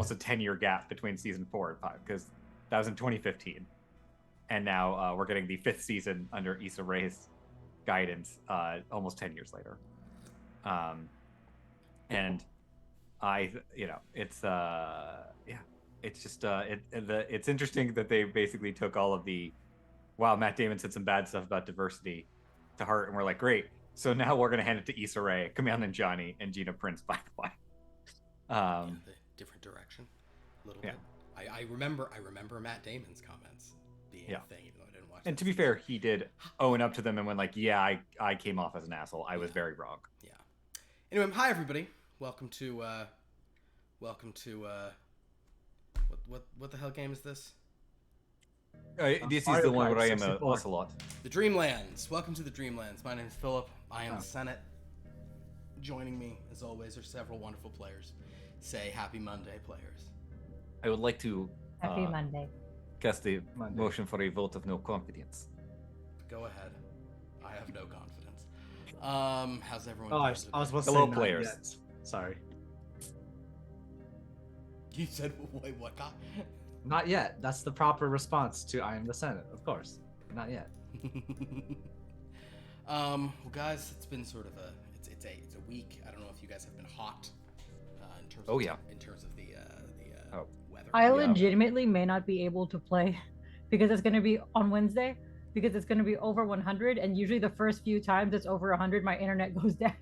almost a 10-year gap between season 4 and 5 because that was in 2015, and now we're getting the 5th season under Issa Rae's guidance almost 10 years later. And it's it's just it's interesting that they basically took all of the Matt Damon said some bad stuff about diversity to heart, and we're like, great, so now we're gonna hand it to Issa Rae, Kumail Nanjiani, and Gina Prince, by the way. The different direction a little bit. I remember Matt Damon's comments being a thing, even though I didn't watch it. And to be fair, he did own up to them and went like, I came off as an asshole. I was very wrong. Yeah. Anyway, hi everybody. Welcome to what the hell game is this? This is the one where I am a ocelot. The Dreamlands. Welcome to the Dreamlands. My name is Philip. I am the Senate. Joining me, as always, are several wonderful players. Say Happy Monday, players. I would like to Happy Monday. Cast the motion for a vote of no confidence. Go ahead. I have no confidence. How's everyone? Oh, I was supposed to Hello, say players. Yet. Sorry. You said, wait, what? God? Not yet. That's the proper response to I am the Senate, of course. Not yet. Well, guys, it's been sort of it's a week. I don't know if you guys have been hot in terms of the weather. I legitimately may not be able to play because it's going to be on Wednesday because it's going to be over 100, and usually the first few times it's over 100 my internet goes down.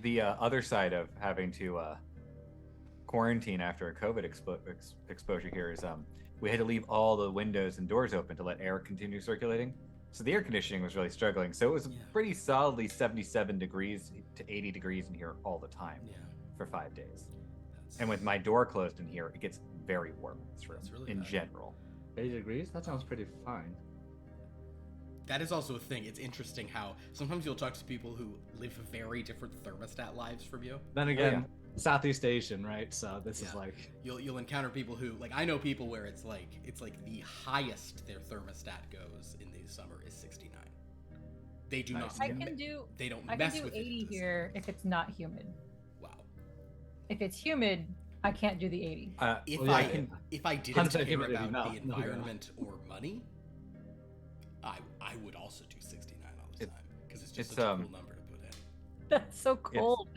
The other side of having to quarantine after a COVID exposure here is we had to leave all the windows and doors open to let air continue circulating. So the air conditioning was really struggling. So it was pretty solidly 77 degrees to 80 degrees in here all the time for 5 days. And with my door closed in here, it gets very warm in this room really in general. 80 degrees? That sounds pretty fine. That is also a thing. It's interesting how sometimes you'll talk to people who live very different thermostat lives from you. Then again, Southeast Asian, right? So this is like you'll encounter people who I know people where it's like the highest their thermostat goes in the summer is 69. They do not. I can do 80 here if it's not humid. Wow. If it's humid, I can't do the 80. If I didn't care about the environment or money, I would also do 69 all the time because it's just such a cool number to put in. That's so cold.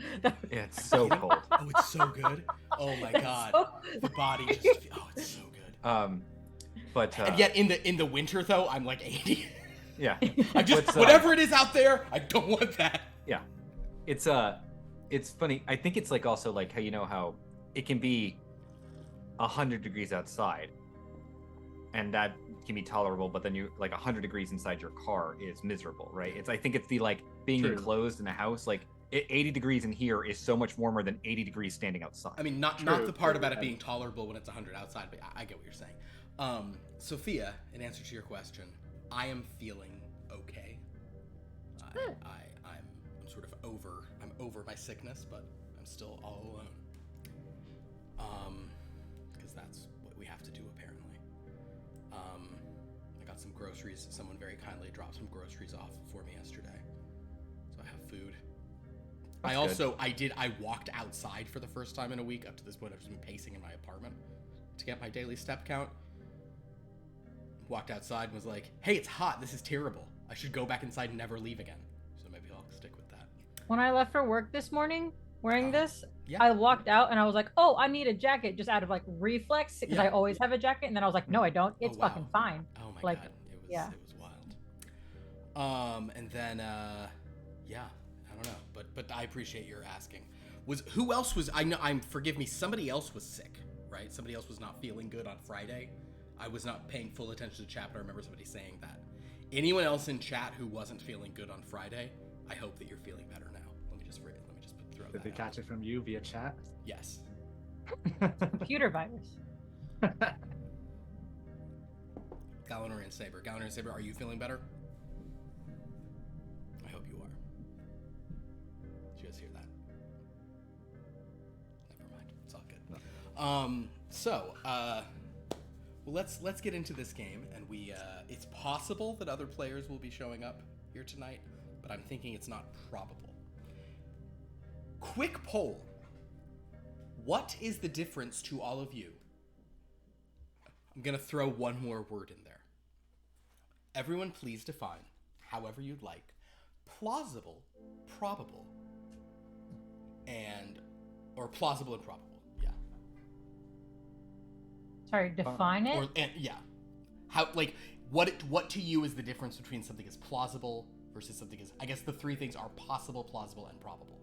It's so cold. Oh, it's so good. Oh my god, the body just. It's so good. But and yet in the winter though, I'm like 80. Yeah. I just whatever it is out there, I don't want that. Yeah. It's funny. I think it's like also like how how it can be 100 degrees outside, and that can be tolerable, but then you 100 degrees inside your car is miserable, right? I think it's the being enclosed in a house. 80 degrees in here is so much warmer than 80 degrees standing outside. I mean, not the part about it being tolerable when it's 100 outside, but I get what you're saying. Sophia, in answer to your question, I am feeling okay. I'm sort of over my sickness, but I'm still all alone. Because that's what we have to do apparently. I got some groceries. Someone very kindly dropped some groceries off for me yesterday, so I have food. I walked outside for the first time in a week. Up to this point, I've just been pacing in my apartment to get my daily step count. Walked outside and was like, hey, it's hot. This is terrible. I should go back inside and never leave again. So maybe I'll stick with that. When I left for work this morning wearing this, I walked out and I was like, oh, I need a jacket just out of reflex because I always have a jacket. And then I was like, no, I don't. It's fucking fine. Oh my god. It was wild. And then, I don't know. But I appreciate your asking. Who else was, forgive me, somebody else was sick, right? Somebody else was not feeling good on Friday. I was not paying full attention to chat, but I remember somebody saying that. Anyone else in chat who wasn't feeling good on Friday, I hope that you're feeling better now. Let me just throw that out. Did they catch it from you via chat? Yes. Computer virus. Galanor and Saber, are you feeling better? I hope you are. Did you guys hear that? Never mind. It's all good. No. Well, let's get into this game, and it's possible that other players will be showing up here tonight, but I'm thinking it's not probable. Quick poll. What is the difference to all of you? I'm going to throw one more word in there. Everyone please define, however you'd like, plausible, probable, or plausible and probable. Yeah. Sorry, define it? How, like, what to you is the difference between something is plausible versus something is, I guess the three things are possible, plausible, and probable.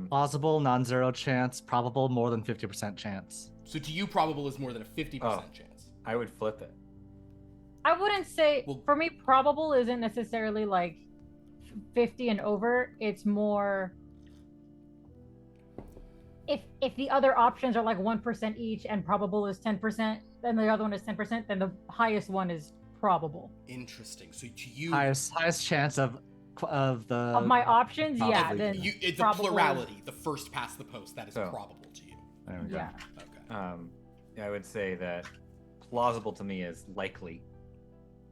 Plausible, non-zero chance. Probable, more than 50% chance. So to you, probable is more than a 50% chance. I would flip it. I wouldn't say, for me, probable isn't necessarily like 50 and over. It's more, if the other options are like 1% each and probable is 10%, then the other one is 10%, then the highest one is probable. Interesting. So to you, highest chance of my options, yeah. Then it's the plurality, the first past the post, that is probable to you. There we go. Yeah. Okay. I would say that plausible to me is likely.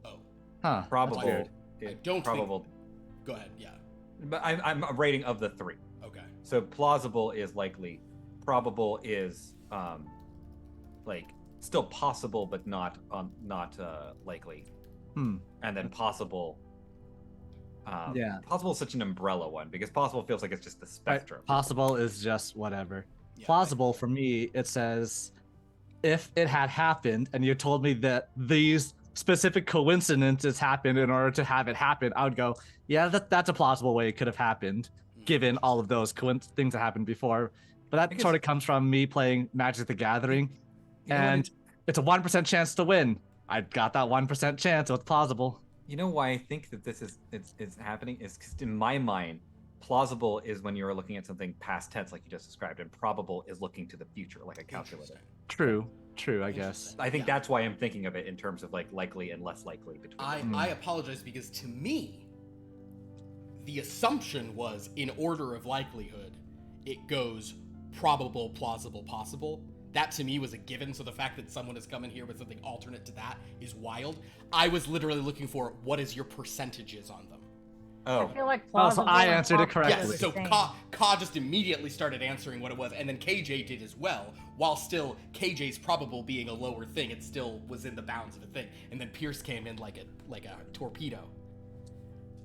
Oh. Huh. Probable. I don't probable. Think... Go ahead. Yeah. But I'm a rating of the three. Okay. So plausible is likely. Probable is like still possible, but not likely. Hmm. And then possible. Yeah. Possible is such an umbrella one because possible feels like it's just the spectrum. Right. Possible is just whatever. Yeah, Plausible for me, it says, if it had happened and you told me that these specific coincidences happened in order to have it happen, I would go, yeah, that's a plausible way it could have happened, given all of those things that happened before. But that sort of comes from me playing Magic the Gathering, and it's a 1% chance to win. I got that 1% chance, so it's plausible. You know why I think that this is happening is because in my mind, plausible is when you're looking at something past tense, like you just described, and probable is looking to the future, like a calculator. True, I guess. I think that's why I'm thinking of it in terms of like likely and less likely between. I apologize because to me, the assumption was in order of likelihood, it goes probable, plausible, possible. That to me was a given, so the fact that someone has come in here with something alternate to that is wild. I was literally looking for what is your percentages on them. Oh. I feel like plausible. So I answered it correctly. Yes, so Ka just immediately started answering what it was, and then KJ did as well, while still KJ's probable being a lower thing, it still was in the bounds of a thing. And then Pierce came in like a torpedo.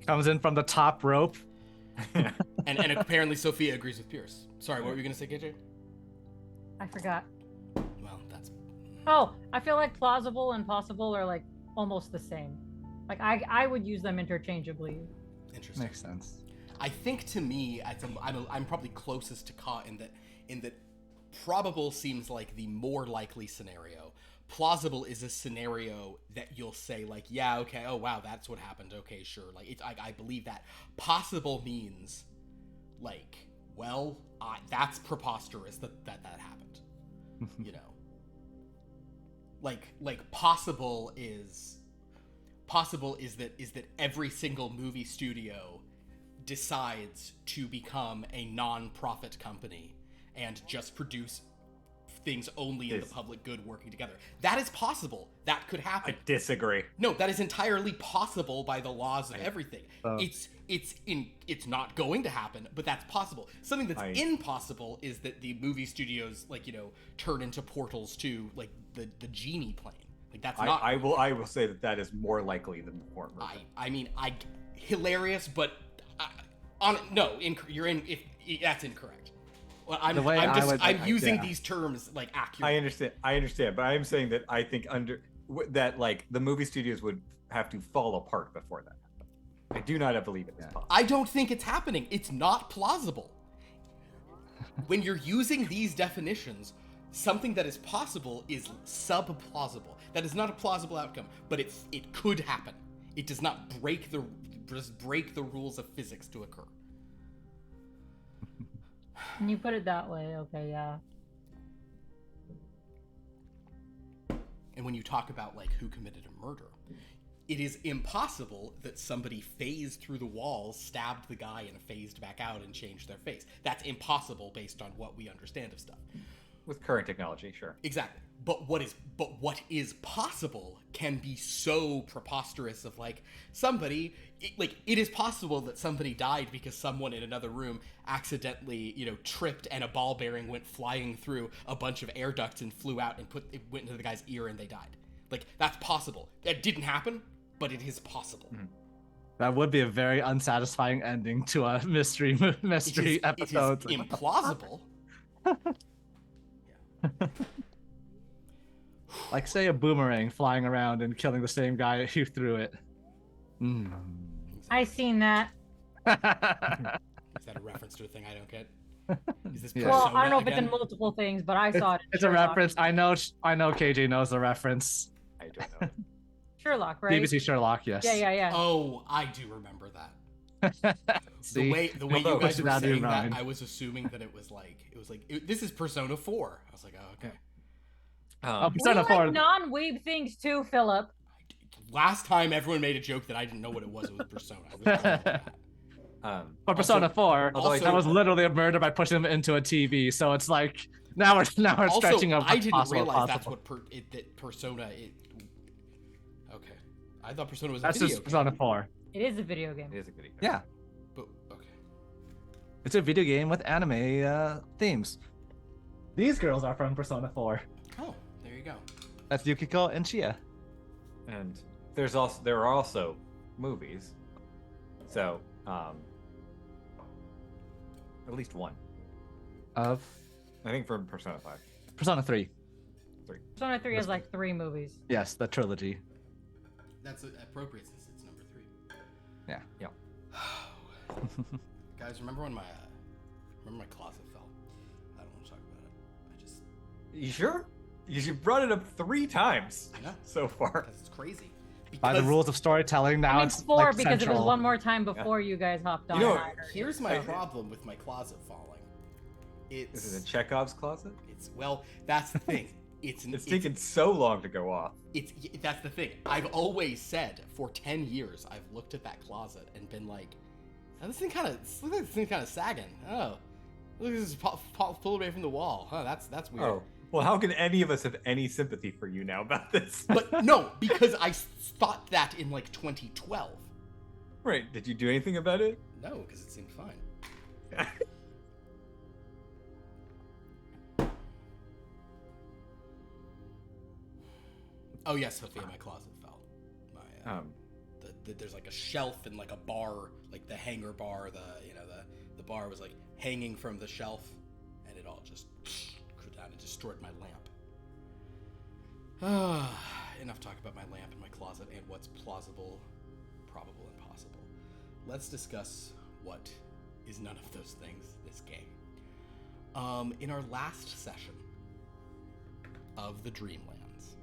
Comes in from the top rope. and apparently Sophia agrees with Pierce. Sorry, what were you going to say, KJ? I forgot. Well, that's... Oh, I feel like plausible and possible are like almost the same. Like I would use them interchangeably. Interesting. Makes sense. I think to me, I'm probably closest to Ka in that probable seems like the more likely scenario. Plausible is a scenario that you'll say like, yeah, okay, oh wow, that's what happened. Okay, sure, like I believe that. Possible means like, well, that's preposterous that happened. You know, like possible is that every single movie studio decides to become a non-profit company and just produce things only in the public good working together. That is possible. That could happen. I disagree. No, that is entirely possible by the laws of everything. It's not going to happen, but that's possible. Something that's impossible is that the movie studios turn into portals to like the genie plane. Like that's not. I will say that is more likely than the porn version. I mean, hilarious, but you're in. If that's incorrect. Well, I'm using these terms like accurately. I understand, but I am saying that I think that like the movie studios would have to fall apart before that happened. I do not believe it is possible. I don't think it's happening. It's not plausible. When you're using these definitions, something that is possible is sub-plausible. That is not a plausible outcome, but it could happen. It does not break the rules of physics to occur. When you put it that way, okay, yeah. And when you talk about like who committed a murder, it is impossible that somebody phased through the walls, stabbed the guy, and phased back out and changed their face. That's impossible based on what we understand of stuff. With current technology, sure. Exactly. But what is possible can be so preposterous of like somebody it is possible that somebody died because someone in another room accidentally, tripped and a ball bearing went flying through a bunch of air ducts and flew out and it went into the guy's ear and they died. Like, that's possible. That didn't happen, but it is possible. Mm-hmm. That would be a very unsatisfying ending to a mystery episode. It is implausible. Like, say, a boomerang flying around and killing the same guy who threw it. Mm. I seen that. Is that a reference to a thing I don't get? Is this Well, I don't know if again? it's in multiple things, but I saw it. It's a reference. I know KJ knows the reference. I don't know. Sherlock, right? BBC Sherlock, yes. Yeah. Oh, I do remember that. See? The way you guys were saying that, mind. I was assuming that it was like this is Persona 4. I was like, oh, okay. Persona 4. Like non-weeb things too, Philip. Last time everyone made a joke that I didn't know what it was Persona. I was wrong with that. But Persona 4, also- that was literally a murder by pushing him into a TV. So it's like now we're Also, stretching of I didn't possible. realize that's what Persona. Okay, I thought Persona was a That's video just game. Persona 4. It is a video game. It is a video game. Yeah, But okay, it's a video game with anime themes. These girls are from Persona 4. oh, there you go. That's Yukiko and Chia. And there are also movies. So, at least one. Of I think from Persona 5. Persona 3. Persona 3 has like 3 movies. Yes, the trilogy. That's appropriate since it's number 3. Yeah. Guys, remember when my closet fell? I don't want to talk about it. I just You sure? You brought it up 3 times I know so far. because it's crazy. By the rules of storytelling, now I mean, it's 4 like because central. it was one more time before you guys hopped on. You know, it. Here's my problem with my closet falling. This is a Chekhov's closet? That's the thing. It's taken so long to go off. That's the thing. I've always said for 10 years I've looked at that closet and been like, oh, this thing kind of sagging. Oh, look, this is pulled away from the wall. Huh, that's weird. Oh, well, how can any of us have any sympathy for you now about this? But no, because I thought that in like 2012. Right? Did you do anything about it? No, because it seemed fine. Oh yes, Sophia, my closet fell. There's like a shelf and like a bar, like the hanger bar. The bar was like hanging from the shelf, and it all just screwed down and destroyed my lamp. Enough talk about my lamp and my closet and what's plausible, probable, and possible. Let's discuss what is none of those things. This game. In our last session of the Dreamlands,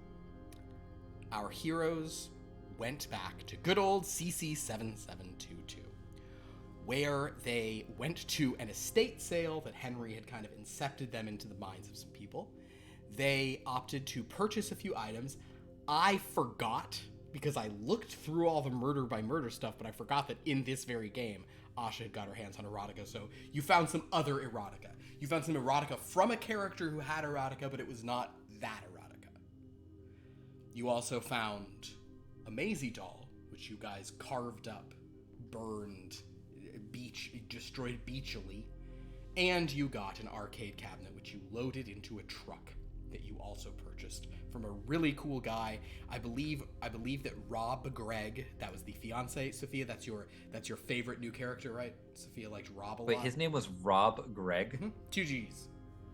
our heroes went back to good old CC 7722, where they went to an estate sale that Henry had kind of incepted them into the minds of some people. They opted to purchase a few items. I forgot, because I looked through all the murder by murder stuff, but I forgot that in this very game, Asha had got her hands on erotica, so you found some other erotica. You found some erotica from a character who had erotica, but it was not that erotica. You also found a Maisie doll, which you guys carved up, burned, destroyed beachily, and you got an arcade cabinet, which you loaded into a truck that you also purchased from a really cool guy. I believe that Rob Gregg, that was the fiance, Sophia. That's your favorite new character, right? Sophia liked Rob a lot. Wait, his name was Rob Gregg? Mm-hmm. 2 G's.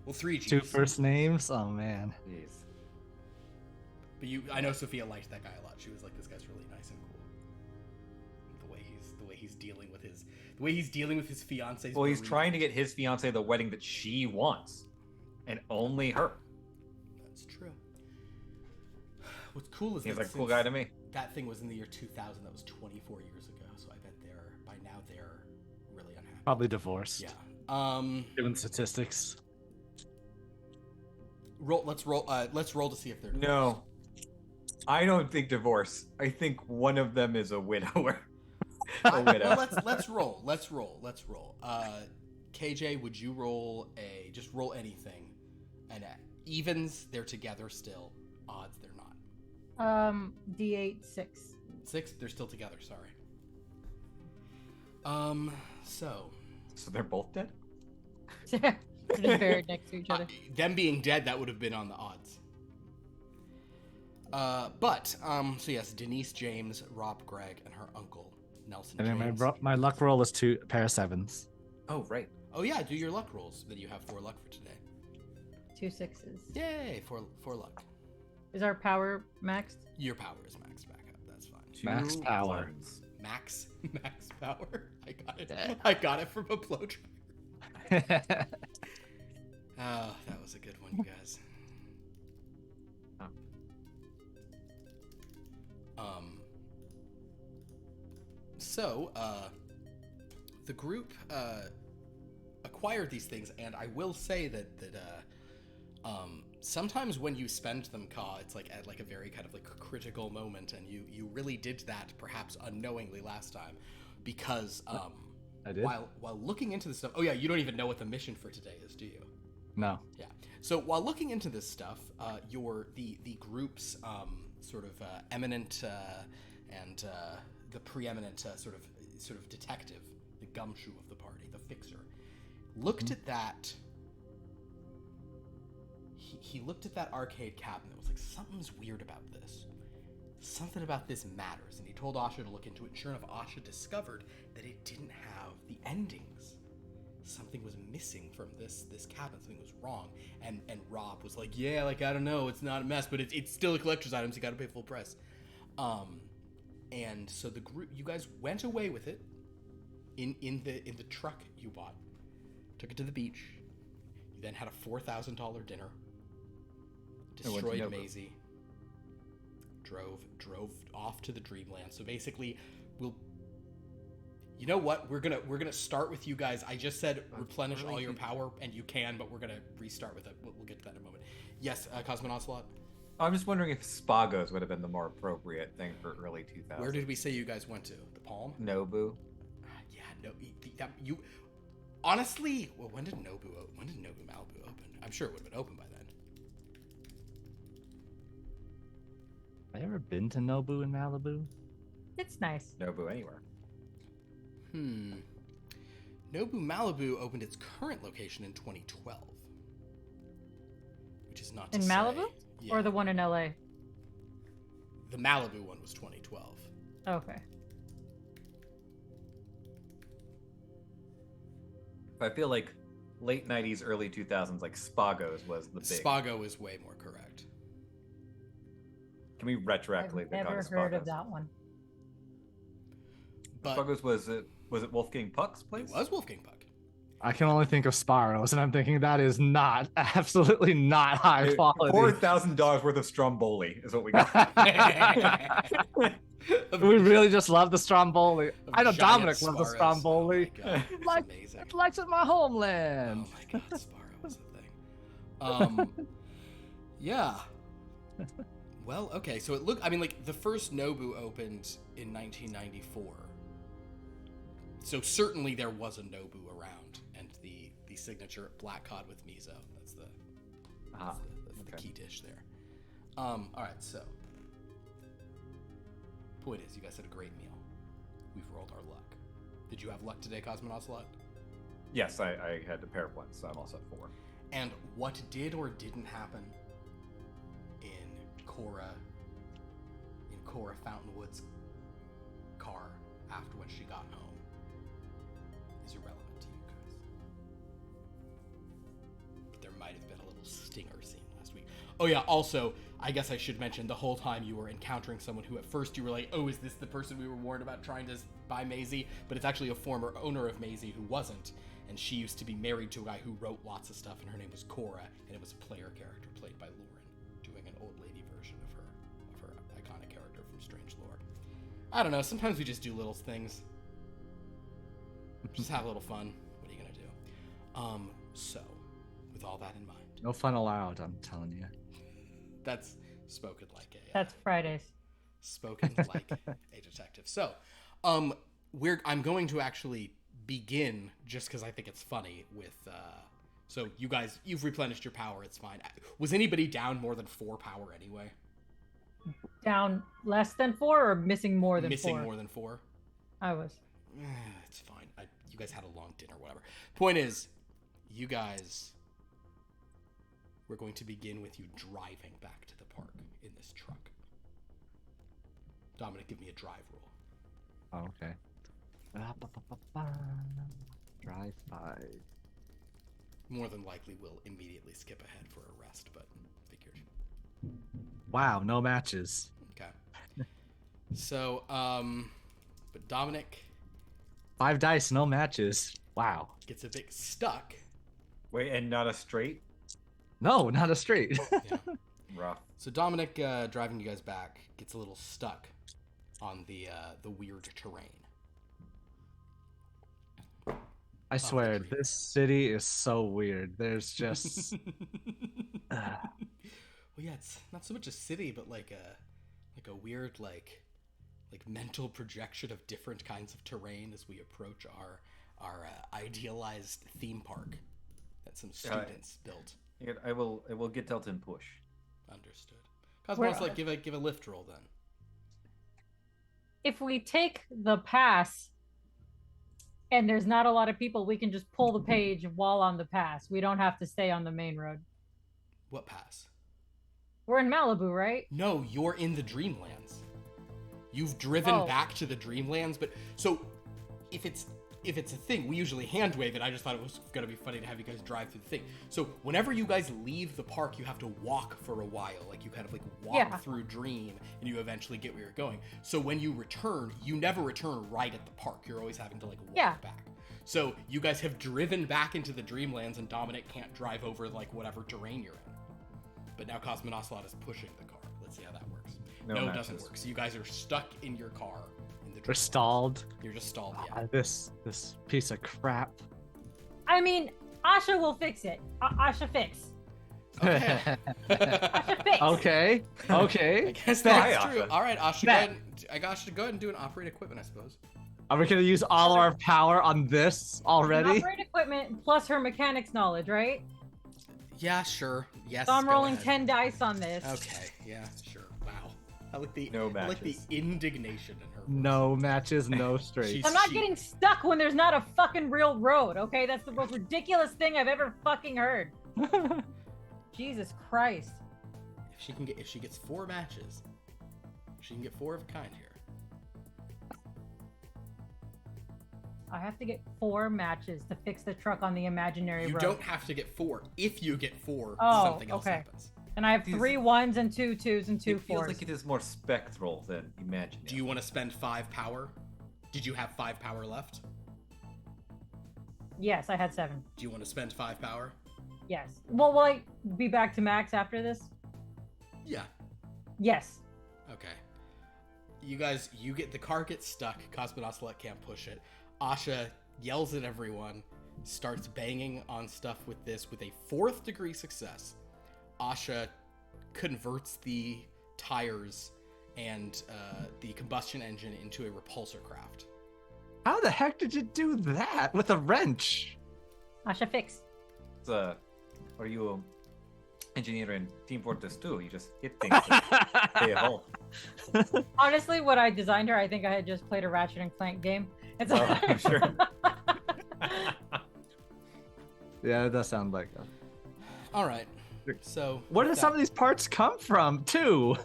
Well, 3 G's. 2 first names? Oh, man. Jeez. But I know Sophia liked that guy a lot. She was like, this guy's really nice and cool. The way he's dealing with his fiance. Well, he's trying to get his fiance the wedding that she wants, and only her. That's true. What's cool is Seems that like a cool guy to me. That thing was in the year 2000. That was 24 years ago. So I bet by now they're really unhappy. Probably divorced. Yeah. Given statistics. Let's roll to see if they're divorced. No. I don't think divorce. I think one of them is a widower. A widow. Well, let's roll. Let's roll. KJ, would you roll roll anything And evens, they're together still. Odds, they're not. D8 6. 6, they're still together. Sorry. So they're both dead? They're just buried next to each other. Them being dead, that would have been on the odds. So yes, Denise James, Rob Gregg, and her uncle, Nelson And James. then my luck roll is 2 pair of 7s. Oh, right. Oh yeah, do your luck rolls. Then you have 4 luck for today. 2 6s. Yay, 4 luck. Is our power maxed? Your power is maxed back up. That's fine. Max power. Max power. I got it from a blow dryer. Oh, that was a good one, you guys. So, the group acquired these things, and I will say that sometimes when you spend them, it's like at like a very kind of like critical moment, and you really did that perhaps unknowingly last time, because I did? while looking into this stuff. Oh yeah, you don't even know what the mission for today is, do you? No. Yeah. So while looking into this stuff, the group's sort of eminent and the preeminent sort of detective, the gumshoe of the party, the fixer, looked at that. He looked at that arcade cabinet. Was like, something's weird about this. Something about this matters, and he told Asha to look into it. And sure enough, Asha discovered that it didn't have the endings. Something was missing from this cabinet. Something was wrong. And Rob was like, yeah, like, I don't know, it's not a mess, but it's still a collector's item, so you gotta pay full price. And so the group, you guys went away with it in the truck you bought, took it to the beach. You then had a $4,000 dinner, destroyed Maisie, drove off to the Dreamlands. So basically, you know what? We're gonna start with you guys. I just said replenish all your power, and you can, but we're gonna restart with it. We'll get to that in a moment. Yes, Cosmonaut Slot. I'm just wondering if Spagos would have been the more appropriate thing for early 2000s. Where did we say you guys went to? The Palm? Nobu. Yeah, no. You honestly, well, when did Nobu Malibu open? I'm sure it would have been open by then. Have I ever been to Nobu in Malibu? It's nice. Nobu anywhere. Nobu Malibu opened its current location in 2012, which is not to in say, Malibu, yeah, or the one in LA. The Malibu one was 2012. Okay. I feel like late 90s, early 2000s, like Spagos was the big. Spago is way more correct. Can we retroactively I've pick on never Spagos? heard of that one. But Spagos was it Wolfgang Puck's place? it was Wolfgang Puck. I can only think of Sparrows, and I'm thinking that is not, absolutely not high quality. $4,000 worth of Stromboli is what we got. We really just love the Stromboli. I know Giant Dominic loves the Sparrows. Stromboli. Oh my God, it's Like, amazing. it likes it in my homeland. Oh my God, Sparrow was a thing. Yeah. Well, okay, so like the first Nobu opened in 1994. So certainly there was a Nobu around, and the signature black cod with miso. That's the key dish there. All right, so point is, you guys had a great meal. We've rolled our luck. Did you have luck today, Cosmonaut Slot? Yes, I had a pair of ones, so I'm also at 4. And what did or didn't happen in Cora Fountainwood's car after when she got home is irrelevant to you guys. But there might have been a little stinger scene last week. Oh yeah, also, I guess I should mention, the whole time you were encountering someone who at first you were like, oh, is this the person we were warned about trying to buy Maisie? But it's actually a former owner of Maisie who wasn't. And she used to be married to a guy who wrote lots of stuff, and her name was Cora, and it was a player character played by Lauren, doing an old lady version of her iconic character from Strange Lore. I don't know, sometimes we just do little things. Just have a little fun. What are you gonna do? So, with all that in mind. No fun allowed, I'm telling you. That's spoken like a... That's Fridays. Spoken like a detective. So, I'm going to actually begin, just because I think it's funny, with So you've replenished your power. It's fine. Was anybody down more than 4 power anyway? Down less than 4 or missing more than 4? Missing more than 4. I was. It's fine. You guys had a long dinner, whatever. Point is, you guys. We're going to begin with you driving back to the park in this truck. Dominic, give me a drive roll. Oh, okay. Drive 5. More than likely, we'll immediately skip ahead for a rest, but figured. Wow, no matches. Okay. So, but Dominic 5 dice, no matches. Wow. gets a bit stuck. Wait, and not a straight? No, not a straight. Yeah. Rough. So Dominic, driving you guys back, gets a little stuck on the weird terrain. I swear, this city is so weird. There's just. Well, yeah, it's not so much a city, but like a weird like mental projection of different kinds of terrain as we approach our idealized theme park that some students built. I will get Delton push. Understood. Cosmos, like give a lift roll then. If we take the pass and there's not a lot of people, we can just pull the page while on the pass. We don't have to stay on the main road. What pass? We're in Malibu, right? No, you're in the Dreamlands. You've driven back to the Dreamlands, but so if it's a thing, we usually hand wave it. I just thought it was gonna be funny to have you guys drive through the thing. So whenever you guys leave the park, you have to walk for a while. Like you kind of like walk through Dream, and you eventually get where you're going. So when you return, you never return right at the park. You're always having to like walk back. So you guys have driven back into the Dreamlands, and Dominic can't drive over like whatever terrain you're in. But now Cosmonocelot is pushing the car. Let's see how that works. No, it doesn't work. So you guys are stuck in your car. We're stalled. You're just stalled, yeah. This piece of crap. I mean, Asha will fix it. Asha fix. Okay. Asha fix. Okay. I guess that's true. All right, Asha, I got Asha to go ahead and do an operate equipment, I suppose. Are we gonna use all our power on this already? Operate equipment plus her mechanics knowledge, right? Yeah, sure. Yes. So I'm rolling 10 dice on this. Okay. Yeah, sure. Wow. I like the indignation in her voice. No matches, no straights. I'm not getting stuck when there's not a fucking real road, okay? That's the most ridiculous thing I've ever fucking heard. Jesus Christ. If she gets 4 matches, she can get 4 of a kind here. I have to get 4 matches to fix the truck on the imaginary road. You don't have to get 4. If you get 4, something else happens. And I have 3 1s and 2 2s and 2 4s. It feels like it is more spectral than imaginary. Do you want to spend 5 power? Did you have 5 power left? Yes, I had 7. Do you want to spend 5 power? Yes. Well, will I be back to max after this? Yeah. Yes. Okay. You guys, the car gets stuck. Cosmonocelot can't push it. Asha yells at everyone, starts banging on stuff with this with a 4th degree success. Asha converts the tires and the combustion engine into a repulsor craft. How the heck did you do that with a wrench? Asha fix. Are you an engineer in Team Fortress 2? You just hit things. Pay a hole. Honestly, when I designed her, I think I had just played a Ratchet and Clank game. It's I'm sure. Yeah, it does sound like that. All right. So where did some of these parts come from, too?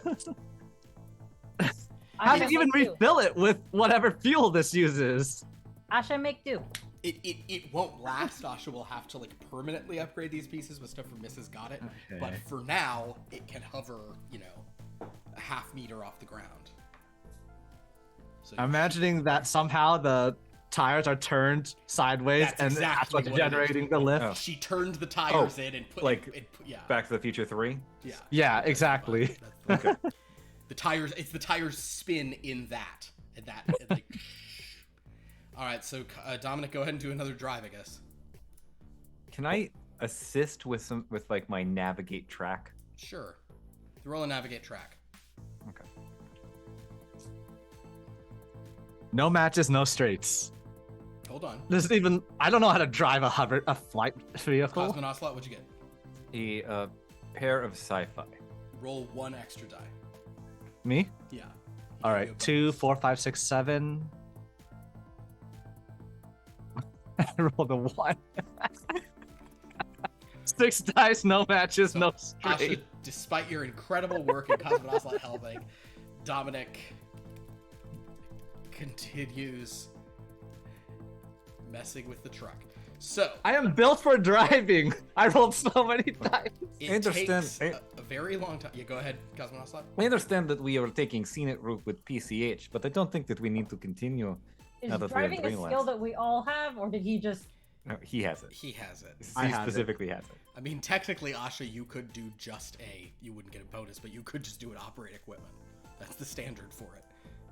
How do you even refill it with whatever fuel this uses? Asha make do. It won't last. Asha will have to like permanently upgrade these pieces with stuff from Mrs. Got It. Okay. But for now, it can hover, a half meter off the ground. So I'm imagining that somehow the tires are turned sideways and that's what's generating the lift. Oh. She turned the tires in and put Back to the Future 3? Yeah. Yeah, exactly. Okay. It's the tires spin in that. And like, all right, so Dominic, go ahead and do another drive, I guess. Can I assist with my navigate track? Sure. Roll a navigate track. Okay. No matches, no straights. Hold on. I don't know how to drive a flight vehicle. Cosmonaut, what'd you get? A pair of sci-fi. Roll 1 extra die. Me? Yeah. All right. 2, 4, 5, 6, 7. I rolled a 1. 6 dice, no matches, no straight. Asha, despite your incredible work in Cosmonaut helping, Dominic continues messing with the truck. So I am built for driving. I rolled so many dice. it takes a very long time. Yeah, go ahead, Cosmonaut. I understand that we are taking scenic route with PCH, but I don't think that we need to continue. Is now that we're in driving a Dreamlands. skill that we all have, or did he just? No, he has it. He has it. He specifically has it. I mean, technically, Asha, you could do just you wouldn't get a bonus, but you could just do an operate equipment. That's the standard for it.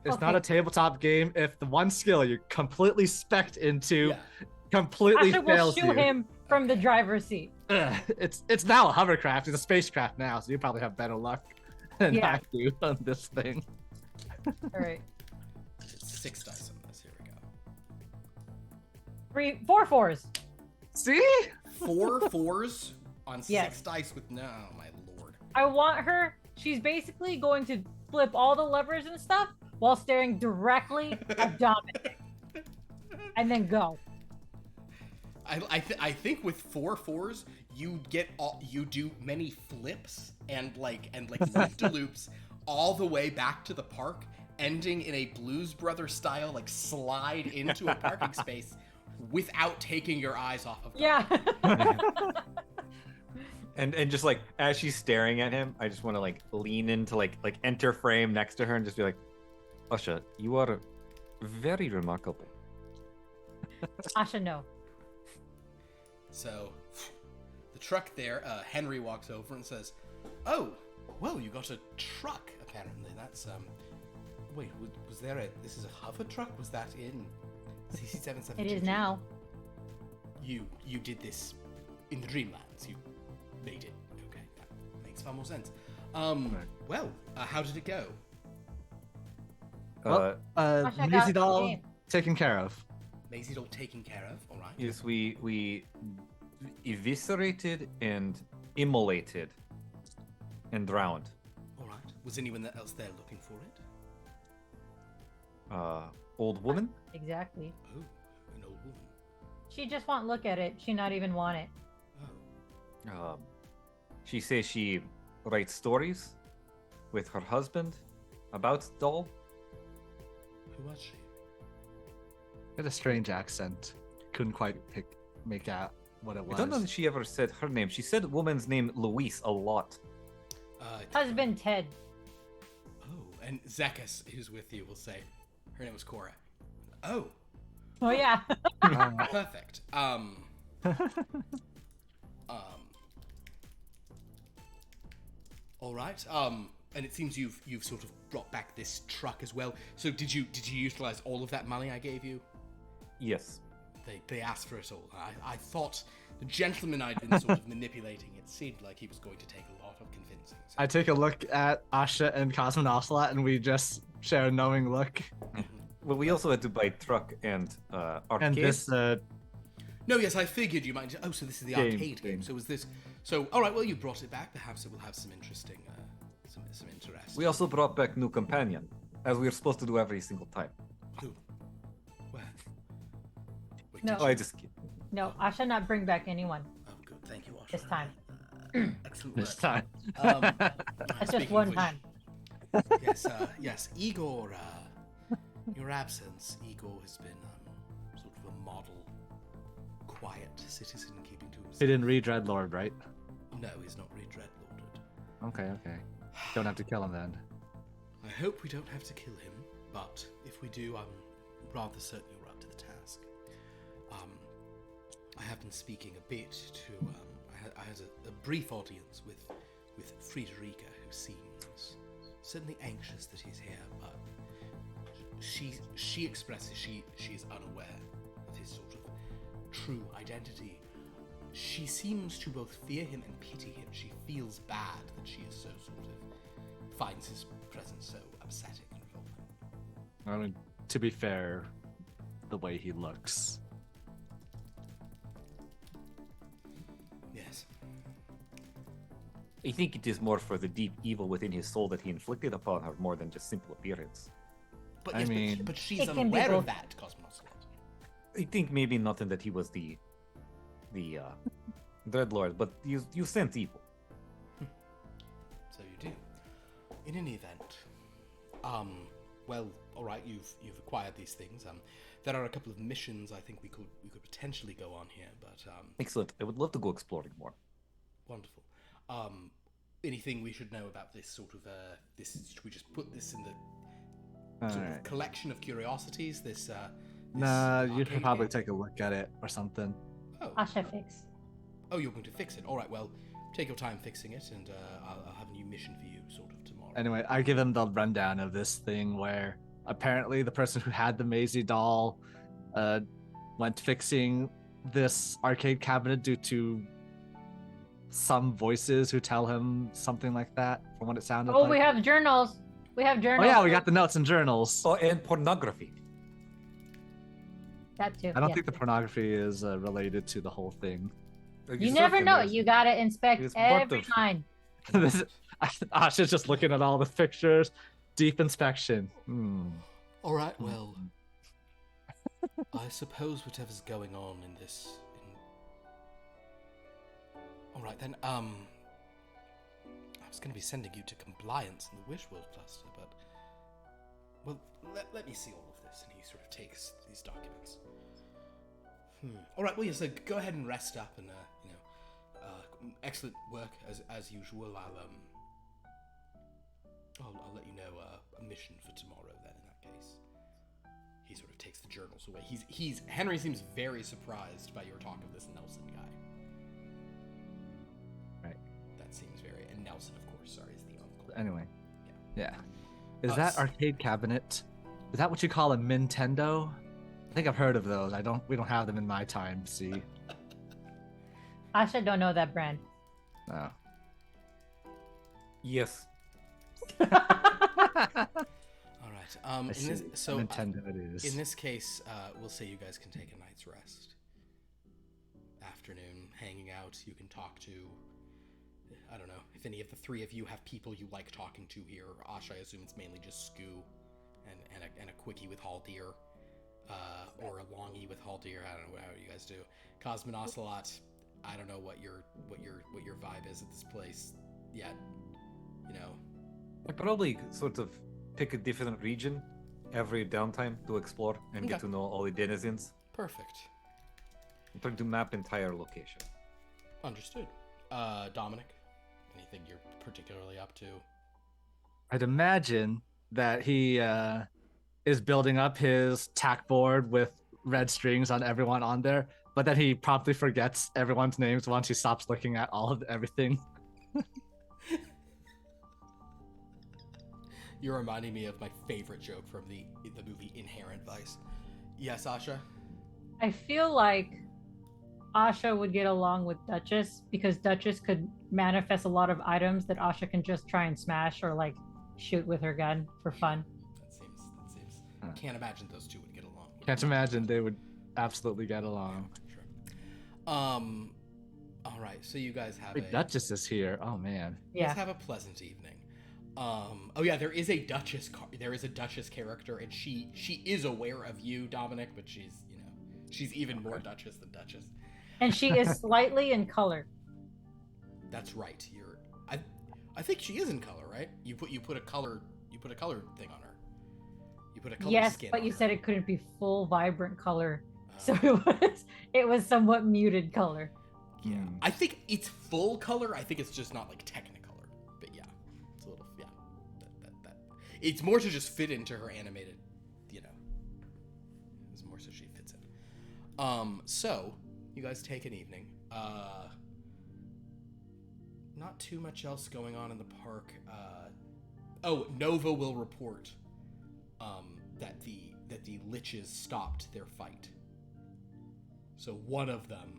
It's not a tabletop game if the one skill you're completely specced into completely Asha fails will shoot you. him from the driver's seat. It's now a hovercraft. It's a spacecraft now, so you probably have better luck than I do on this thing. All right. 6 dice on this. Here we go. 4 fours. See? 4 4s on 6 Yes. dice with no, my lord. I want her. She's basically going to flip all the levers and stuff while staring directly at Dominic, and then go. I think with 4 4s you do many flips and like loop-de-loops all the way back to the park, ending in a Blues Brothers style like slide into a parking space without taking your eyes off of Dominic. Yeah. And just like as she's staring at him, I just want to like lean into like enter frame next to her and just be like, Asha, you are very remarkable. Asha, no. So, the truck there, Henry walks over and says, "Oh, well, you got a truck, apparently. That's, wait, was there this is a hover truck? Was that in CC772? It is now. You did this in the Dreamlands. You made it. Okay, that makes far more sense. Well, how did it go? Asha Maisie got doll the game. taken care of. Maisie doll taken care of, alright. Yes, we eviscerated and immolated and drowned. Alright. Was anyone else there looking for it? Old woman? Exactly. Oh, an old woman. She just won't look at it. She not even want it. Oh. She says she writes stories with her husband about doll. Who was she? Had a strange accent. Couldn't quite make out what it was. I don't know if she ever said her name. She said woman's name Louise a lot. Husband Ted. Oh, and Zekas, who's with you, will say her name was Cora. Oh, Oh yeah. perfect. All right. And it seems you've sort of brought back this truck as well. So did you utilize all of that money I gave you? Yes. They asked for it all. I thought the gentleman I'd been sort of manipulating, it seemed like he was going to take a lot of convincing. So. I take a look at Asha and Cosmonaut, and we just share a knowing look. Well, we also had to buy truck and arcade. And this, No, yes, I figured you might. Oh, so this is the arcade game. So was this? So all right. Well, you brought it back. Perhaps it will have some interesting, some interest. We also brought back new companion, as we are supposed to do every single time. Who? Where? Wait, No. did Oh, I you- just kid. No, I shall not bring back anyone Oh, good. Thank you, Asha. this time. Excellent this work. time. That's just Speaking one of which- time. Yes, Igor. Your absence, Igor has been sort of a model, quiet citizen keeping to himself. He didn't read Dreadlord, right? No, he's not re-dreadlorded. Okay. Don't have to kill him then. I hope we don't have to kill him, but if we do, I'm rather certain you're up to the task. I have been speaking a bit to. I had a brief audience with Friederike, who seems certainly anxious that he's here, but she expresses she is unaware of his sort of true identity. She seems to both fear him and pity him. She feels bad that she is so sort of finds his presence so upsetting and revolting. I mean, to be fair, the way he looks I think it is more for the deep evil within his soul that he inflicted upon her, more than just simple appearance. But I yes, mean, but she's it can be unaware of both. that, Cosmonaut. I think maybe not in that he was the Dreadlord, but you sense evil. So you do. In any event, well, all right, you've acquired these things. There are a couple of missions I think we could potentially go on here, but Excellent. I would love to go exploring more. wonderful. Anything we should know about this sort of this? Should we just put this in the sort of collection of curiosities? This Nah, you arcade should probably game? take a look at it or something. Oh. Asha fix. Oh, you're going to fix it. All right, well, take your time fixing it, and I'll have a new mission for you sort of tomorrow. Anyway, I give him the rundown of this thing where apparently the person who had the Maisie doll went fixing this arcade cabinet due to some voices who tell him something like that, from what it sounded like. Oh, we have journals. We have Oh journals. yeah, we got the notes and journals. Oh, and pornography. that too. I don't yeah. think the pornography is related to the whole thing. You never know. You gotta inspect It's part every of- line. Asha's just looking at all the pictures. Deep inspection. All right, well, I suppose whatever's going on in this. All right then. I was going to be sending you to compliance in the Wish World cluster, but well, let me see all of this, and he sort of takes these documents. All right, well, yeah, so go ahead and rest up, and excellent work as usual. I'll let you know a mission for tomorrow. Then, in that case, he sort of takes the journals away. Henry seems very surprised by your talk of this Nelson guy. Right. That seems very. And Nelson, of course, sorry, is the uncle. Anyway. Yeah. Is that arcade cabinet? Is that what you call a Nintendo? I think I've heard of those. We don't have them in my time. See. Asha don't know that brand. No. Yes. All right. Nintendo it is. In this case, we'll say you guys can take a night's rest. Afternoon, hanging out. You can talk to. I don't know if any of the three of you have people you like talking to here. Ash, I assume it's mainly just Scoo, and a quickie with Haldir, or a longie with Haldir. I don't know how you guys do. Cosmonocelot. I don't know what your vibe is at this place yet. I probably sort of pick a different region every downtime to explore and get Okay. to know all the denizens. Perfect. I'm trying to map entire location. Understood. Dominic, anything you're particularly up to? I'd imagine that he is building up his tack board with red strings on everyone on there, but then he promptly forgets everyone's names once he stops looking at all of everything. You're reminding me of my favorite joke from the movie Inherent Vice. Yes, Asha? I feel like Asha would get along with Duchess because Duchess could manifest a lot of items that Asha can just try and smash or like shoot with her gun for fun. That seems. Can't imagine those two would get along. Can't imagine they would absolutely get along. Sure. All right, so you guys have Wait, Duchess is here. Oh man. You guys Yeah. have a pleasant evening. Oh yeah, there is a Duchess character, and she is aware of you, Dominic, but she's even more Duchess than Duchess. And she is slightly in color. That's right. I think she is in color, right? You put a color thing on her. You put a color Yes, skin but on you her. said it couldn't be full vibrant color. So Oh. it was somewhat muted color. Yeah. I think it's full color. I think it's just not like technicolor. But yeah, it's a little that. It's more to just fit into her animated. It's more so she fits in. So you guys take an evening. Not too much else going on in the park. Nova will report that the liches stopped their fight. So one of them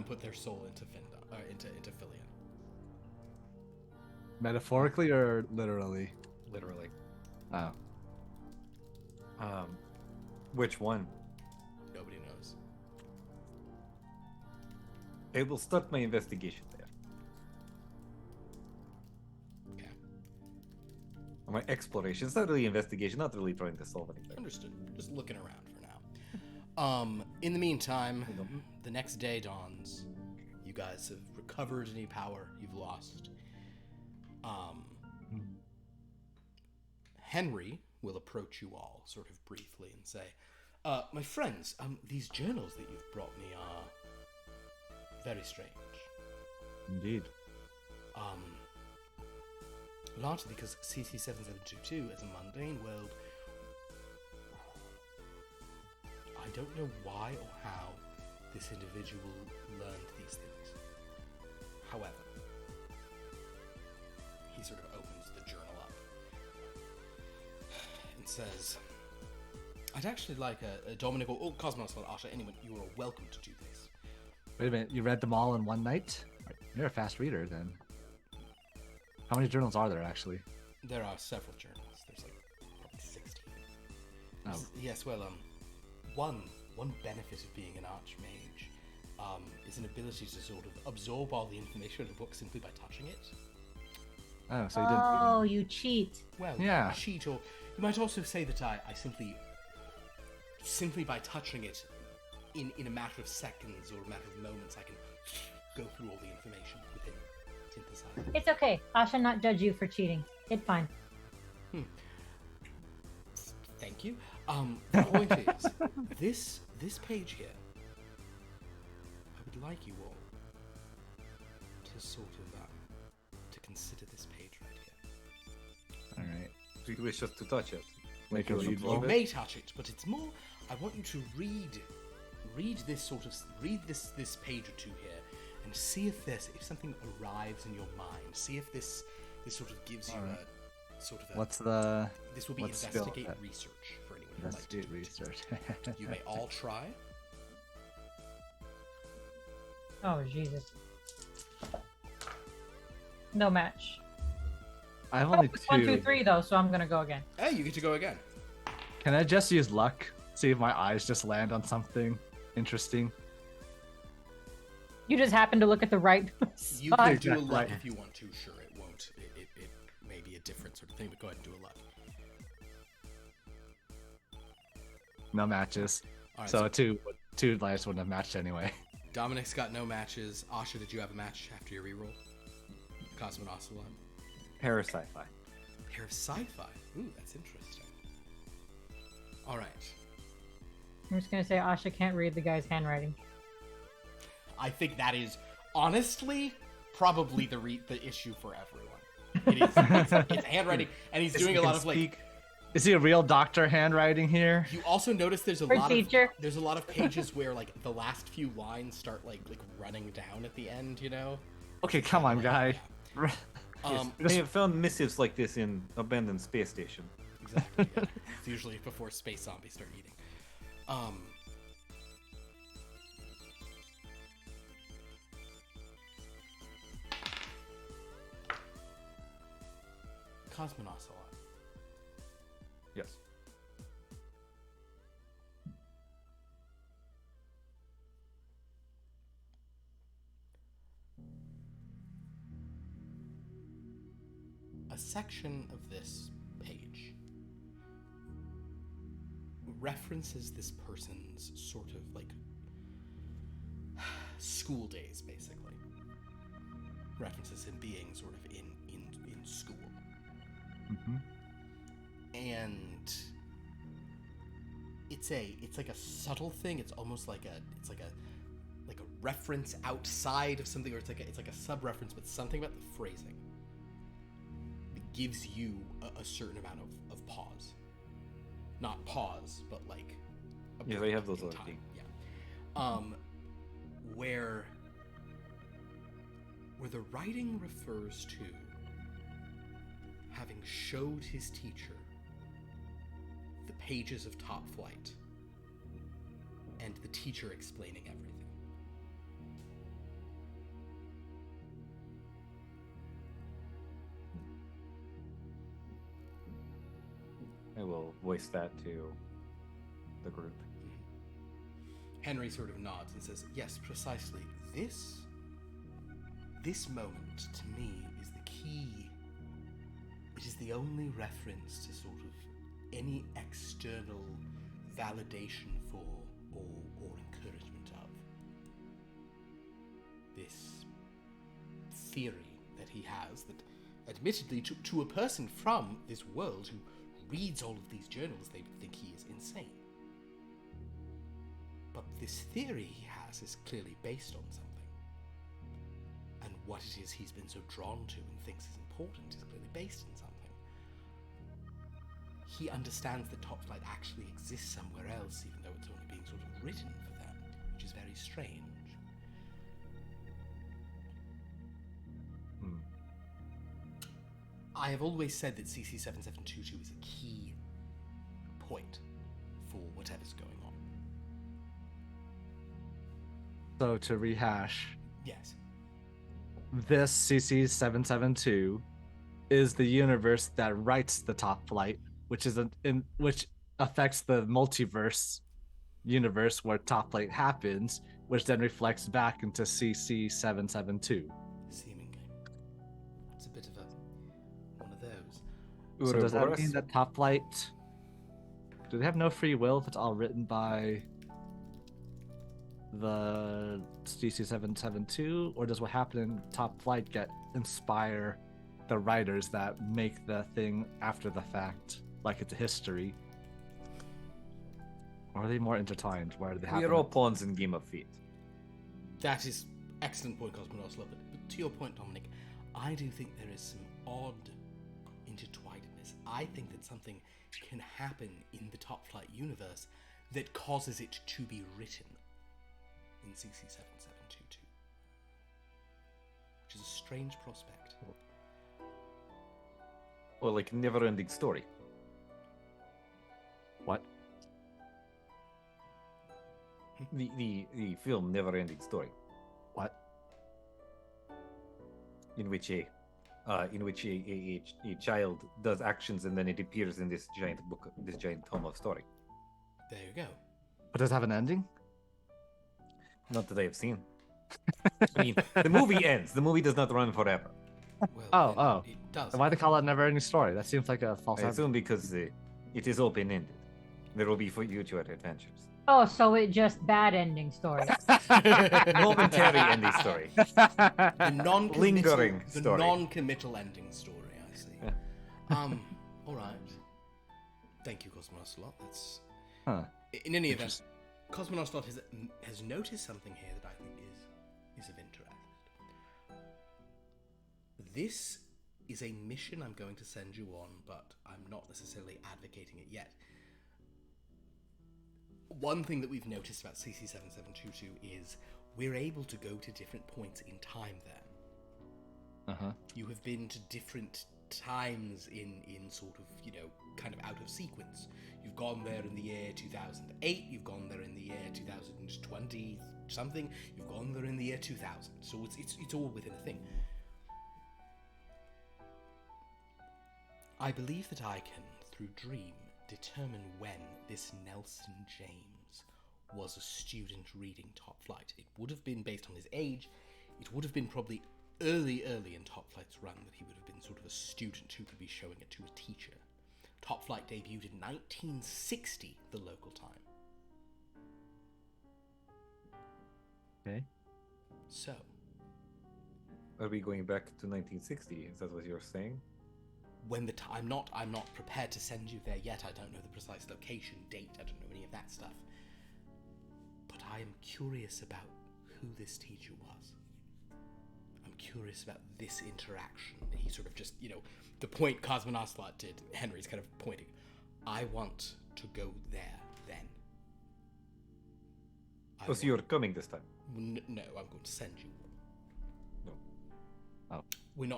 put their soul into Filion. Metaphorically or literally? Literally. Oh. Which one? Nobody knows. I will start my investigation there. My exploration. It's not really investigation. Not really trying to solve anything. Understood. Just looking around for now. In the meantime, the next day dawns. You guys have recovered any power you've lost. Henry will approach you all sort of briefly and say, my friends, these journals that you've brought me are very strange. Indeed. Largely because CC7722 is a mundane world. I don't know why or how this individual learned these things. However, he sort of opens the journal up and says, I'd actually like a Dominic or Cosmos or Asha, anyone, you are welcome to do this. Wait a minute, you read them all in one night? You're a fast reader then. How many journals are there actually? There are several journals. There's like probably 16. Oh. Yes, well, one benefit of being an archmage is an ability to sort of absorb all the information in a book simply by touching it. Oh, so you didn't. Oh, you cheat. Well, Yeah. cheat, or you might also say that I simply by touching it in a matter of seconds or a matter of moments, I can go through all the information within synthesize. It's okay. I shall not judge you for cheating. It's fine. Thank you. The point is, this page here, I would like you all to sort of to consider this page right here. All right. Do you wish us to touch it? Make you a read absorb You roll. it? may touch it, but it's more. I want you to read this page or two here, and see if something arrives in your mind. See if this sort of gives you Alright. a sort of a. What's the This will be what's skill investigate that- research for anyone who'd like to investigate do it. research? You may all try. Oh, Jesus. No match. I have only It's 1, 2, two. 3 though, so I'm gonna go again. Hey, you get to go again. Can I just use luck? See if my eyes just land on something interesting. You just happen to look at the right You spot. can do a Exactly. luck if you want to. Sure, it won't. It may be a different sort of thing, but go ahead and do a luck. No matches. All right. So two lives wouldn't have matched anyway. Dominic's got no matches. Asha, did you have a match after your reroll? Cosmo Ocelot. Parasci-fi. Pair of sci-fi. Ooh, that's interesting. All right. I'm just gonna say Asha can't read the guy's handwriting. I think that is honestly probably the issue for everyone. It is. It's handwriting, and he's doing a lot of like. Is he a real doctor handwriting here? You also notice there's a Or lot teacher. of there's a lot of pages where like the last few lines start like running down at the end. You know. Okay, come on, guy. They have found missives like this in abandoned space station. Exactly. Yeah. It's usually before space zombies start eating. Cosmonauts a lot. Yes. A section of this page references this person's sort of like school days, basically. References him being sort of in school. Mm-hmm. And it's like a subtle thing. It's almost like a reference outside of something, or it's like a sub-reference, but something about the phrasing that gives you a certain amount of pause. Not pause, but like a Yeah, they break have those in other time. things. Yeah. Where the writing refers to having showed his teacher the pages of Top Flight and the teacher explaining everything. I will voice that to the group. Henry sort of nods and says, yes, precisely. This moment, to me, is the key. It is the only reference to sort of any external validation for or encouragement of this theory that he has that, admittedly, to a person from this world who reads all of these journals, they think he is insane. But this theory he has is clearly based on something. And what it is he's been so drawn to and thinks is important is clearly based in something. He understands that Top Flight actually exists somewhere else, even though it's only being sort of written for them, which is very strange. I have always said that CC7722 is a key point for whatever's going on. So to rehash, Yes. this CC772 is the universe that writes the Top Flight, which is which affects the multiverse universe where Top Flight happens, which then reflects back into CC772. Seemingly. It's a bit of one of those. So does that mean that Top Flight, do they have no free will if it's all written by the CC772, or does what happened in Top Flight inspire the writers that make the thing after the fact, like it's a history? Or are they more intertwined? Why do they happen? We are all pawns in Game of Fate. That is excellent point, Cosmonauts. Love it. But to your point, Dominic, I do think there is some odd intertwinedness. I think that something can happen in the Top Flight universe that causes it to be written in CC7722, which is a strange prospect. Or like a never-ending story. What? The film Never-Ending Story, What? in which a child does actions and then it appears in this giant book, this giant tome of story. There you go. But does it have an ending? Not that I have seen. I mean, the movie ends. The movie does not run forever. Well, Oh. It does. Then why they call it Never Ending Story? That seems like a false I advertisement. assume because it is open-ended. There will be future adventures. Oh, so it just bad ending story. Momentary ending story. The non-committal, Lingering the story. non-committal ending story. I see. Yeah. All right. Thank you, Cosmonaut Slot. That's Huh. in any event. Cosmonaut Slot has noticed something here that I think is of interest. This is a mission I'm going to send you on, but I'm not necessarily advocating it yet. One thing that we've noticed about CC7722 is we're able to go to different points in time there. Uh-huh. You have been to different times in sort of, kind of out of sequence. You've gone there in the year 2008, you've gone there in the year 2020 something, you've gone there in the year 2000. So it's all within a thing. I believe that I can, through Dream, determine when this Nelson James was a student reading Top Flight. It would have been based on his age. It would have been probably early in Top Flight's run that he would have been sort of a student who could be showing it to a teacher. Top Flight debuted in 1960, the local time. Okay. So, Are we going back to 1960? Is that what you're saying? when I'm not prepared to send you there yet. I don't know the precise location, date. I don't know any of that stuff. But I am curious about who this teacher was. I'm curious about this interaction. He sort of just, the point Cosmonauts did, Henry's kind of pointing. I want to go there then. So you're coming this time? No, I'm going to send you. No. Oh.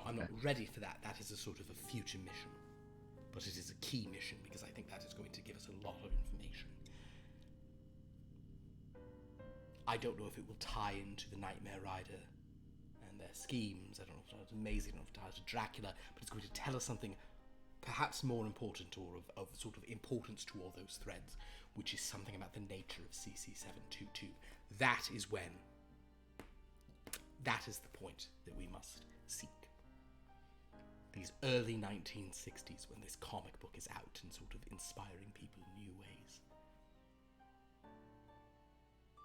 I'm not ready for that. That is a sort of a future mission. But it is a key mission because I think that is going to give us a lot of information. I don't know if it will tie into the Nightmare Rider and their schemes. I don't know if it's amazing enough to tie to Dracula, but it's going to tell us something perhaps more important or of sort of importance to all those threads, which is something about the nature of CC722. That is the point that we must seek. these early 1960s when this comic book is out and sort of inspiring people in new ways.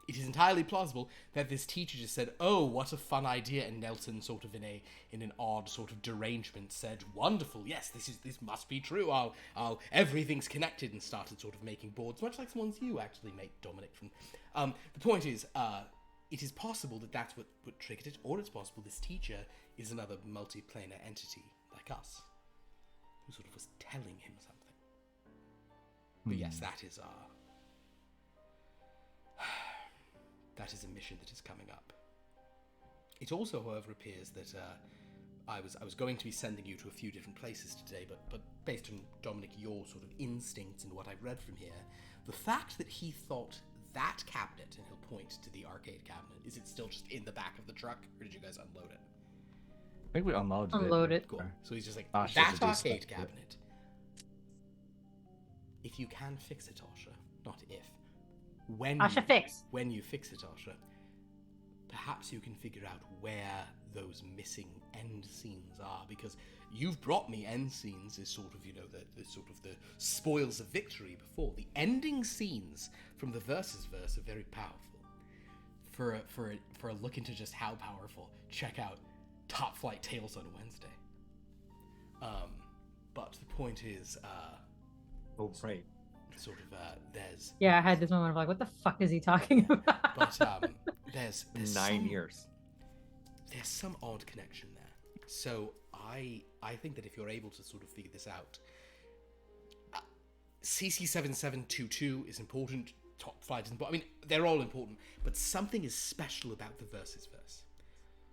It is entirely plausible that this teacher just said, "Oh, what a fun idea," and Nelson, sort of in an odd sort of derangement, said, "Wonderful, yes, this must be true. Everything's connected," and started sort of making boards, much like the ones you actually make, Dominic. From the point is, it is possible that that's what triggered it, or it's possible this teacher is another multiplanar entity like us, who sort of was telling him something. But yes, that is a mission that is coming up. It also, however, appears that I was going to be sending you to a few different places today, but based on, Dominic, your sort of instincts and what I've read from here, the fact that he thought that cabinet, and he'll point to the arcade cabinet, is it still just in the back of the truck, or did you guys unload it? I think we unloaded Unload it. Cool. So he's just like, Asha that to do arcade stuff, cabinet. If you can fix it, Asha, not if. Asha fix. When you fix it, Asha, perhaps you can figure out where those missing end scenes are, because you've brought me end scenes as sort of, the sort of the spoils of victory before. The ending scenes from the Versus verse are very powerful. For a look into just how powerful, check out Top Flight Tales on Wednesday. But the point is, Oh, right. sort of there's Yeah, I had this moment of like, what the fuck is he talking about? but there's 9 years. There's some odd connection there. So I think that if you're able to sort of figure this out, CC7722 is important. Top Flight is important. I mean, they're all important, but something is special about the Versus verse.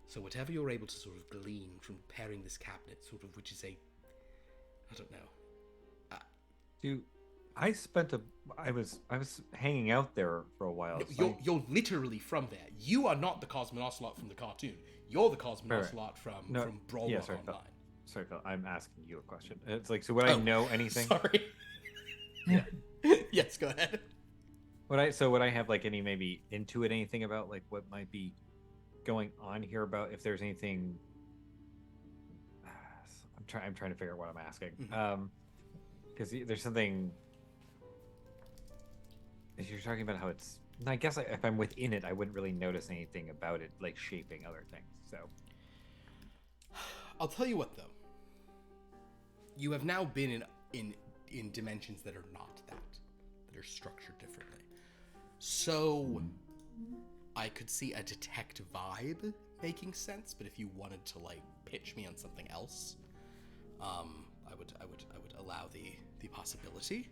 So whatever you're able to sort of glean from pairing this cabinet, sort of, which is I don't know. Dude, I was hanging out there for a while. No, you're literally from there. You are not the Cosmonocelot from the cartoon. You're the Cosmonocelot from Brawl Rock Online. Sorry, Phil. I'm asking you a question. It's like, so would I know anything? Sorry. Yeah. Yes, go ahead. Would I have like any maybe intuit anything about like what might be going on here, about if there's anything? I'm trying to figure out what I'm asking. Mm-hmm. Because there's something. If you're talking about how it's, I guess if I'm within it, I wouldn't really notice anything about it like shaping other things. So I'll tell you what, though. You have now been in dimensions that are not that are structured differently. So I could see a detect vibe making sense, but if you wanted to like pitch me on something else, I would allow the possibility.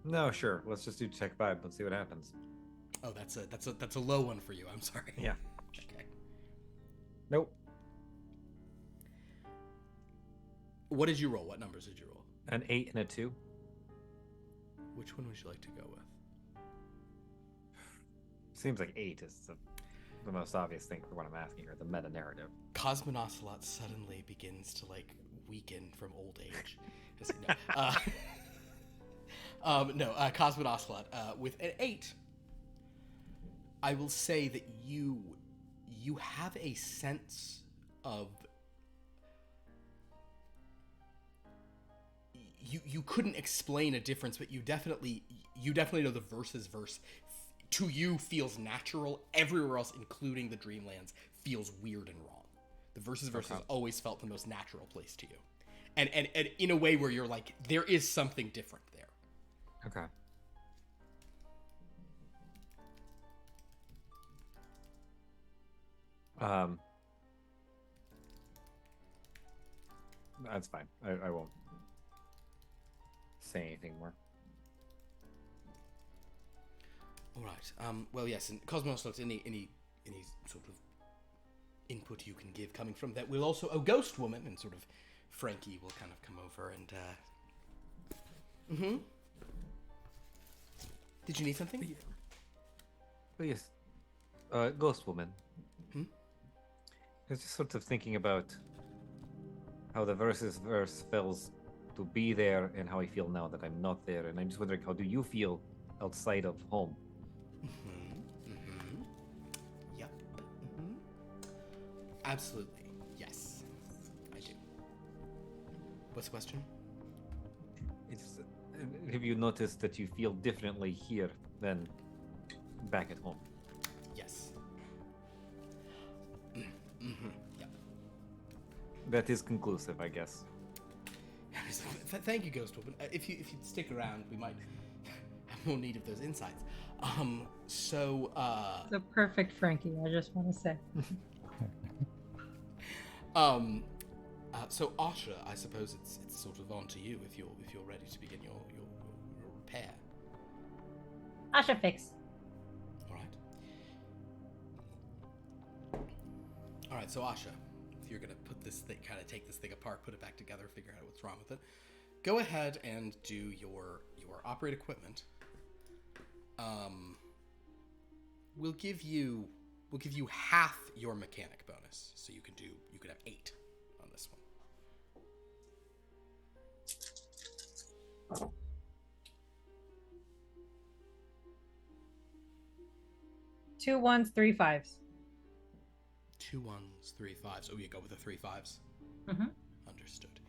No, sure. Let's just do detect vibe. Let's see what happens. Oh, that's a low one for you. I'm sorry. Yeah. Okay. Nope. What did you roll? What numbers did you roll? An 8 and a 2. Which one would you like to go with? Seems like 8 is the most obvious thing for what I'm asking here, the meta narrative. Cosmonocelot suddenly begins to like weaken from old age. Cosmonocelot with an 8. I will say that you have a sense of you couldn't explain a difference, but you definitely know the Versus verse to you feels natural. Everywhere else, including the Dreamlands, feels weird and wrong. The Versus verse has always felt the most natural place to you, and in a way where you're like, there is something different there. Okay. That's fine. I won't say anything more. All right. Well, yes, and Cosmos looks any sort of input you can give coming from that. We'll also Ghost Woman, and sort of Frankie will kind of come over and. Did you need something? Oh, yes. Ghost Woman. I was just sort of thinking about how the Versus verse feels to be there and how I feel now that I'm not there. And I'm just wondering, how do you feel outside of home? Yep. Absolutely. Yes. What's the question? It's, have you noticed that you feel differently here than back at home? Yes. Mm-hmm. Yeah. That is conclusive, I guess. Thank you, Ghost Woman. If you stick around, we might have more need of those insights. So It's a perfect Frankie, I just want to say. So Asha, I suppose it's sort of on to you if you're ready to begin your repair. Asha fix. All right. So Asha, if you're gonna put this thing, kind of take this thing apart, put it back together, figure out what's wrong with it, go ahead and do your operate equipment. We'll give you half your mechanic bonus, so you could have 8 on this one. 2 1s, 3 5s. 2 1s, 3 5s. Oh, you go with the 3 5s. Mm-hmm. Understood.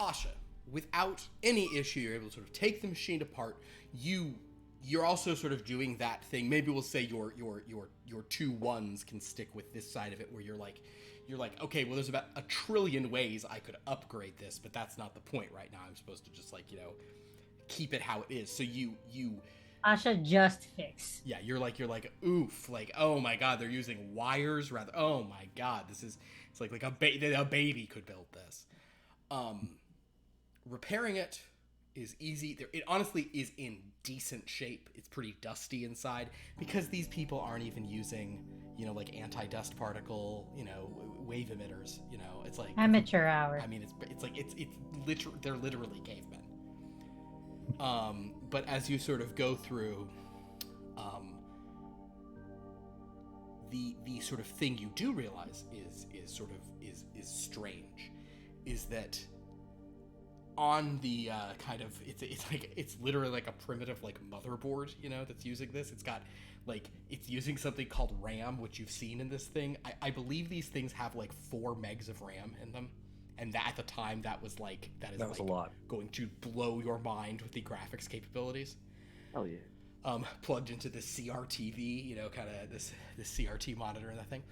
Asha, without any issue, you're able to sort of take the machine apart. You're also sort of doing that thing. Maybe we'll say your 2 1s can stick with this side of it, where you're like, okay, well, there's about a trillion ways I could upgrade this, but that's not the point right now. I'm supposed to just keep it how it is. So you Asha just fix. yeah, you're like oof, like, oh my god, they're using wires rather. Oh my god, it's like a baby could build this. Repairing it is easy. It honestly is in decent shape. It's pretty dusty inside because these people aren't even using, like anti-dust particle, wave emitters. It's like Amateur hour. I mean, it's literally, they're literally cavemen. But as you sort of go through, the sort of thing you do realize is strange, is that on the it's literally like a primitive motherboard, that's using this. It's got it's using something called RAM, which you've seen in this thing. I believe these things have 4 megs of RAM in them. And that, at the time, that was a lot. Going to blow your mind with the graphics capabilities. Oh yeah. Plugged into the CRTV, kind of this CRT monitor and that thing.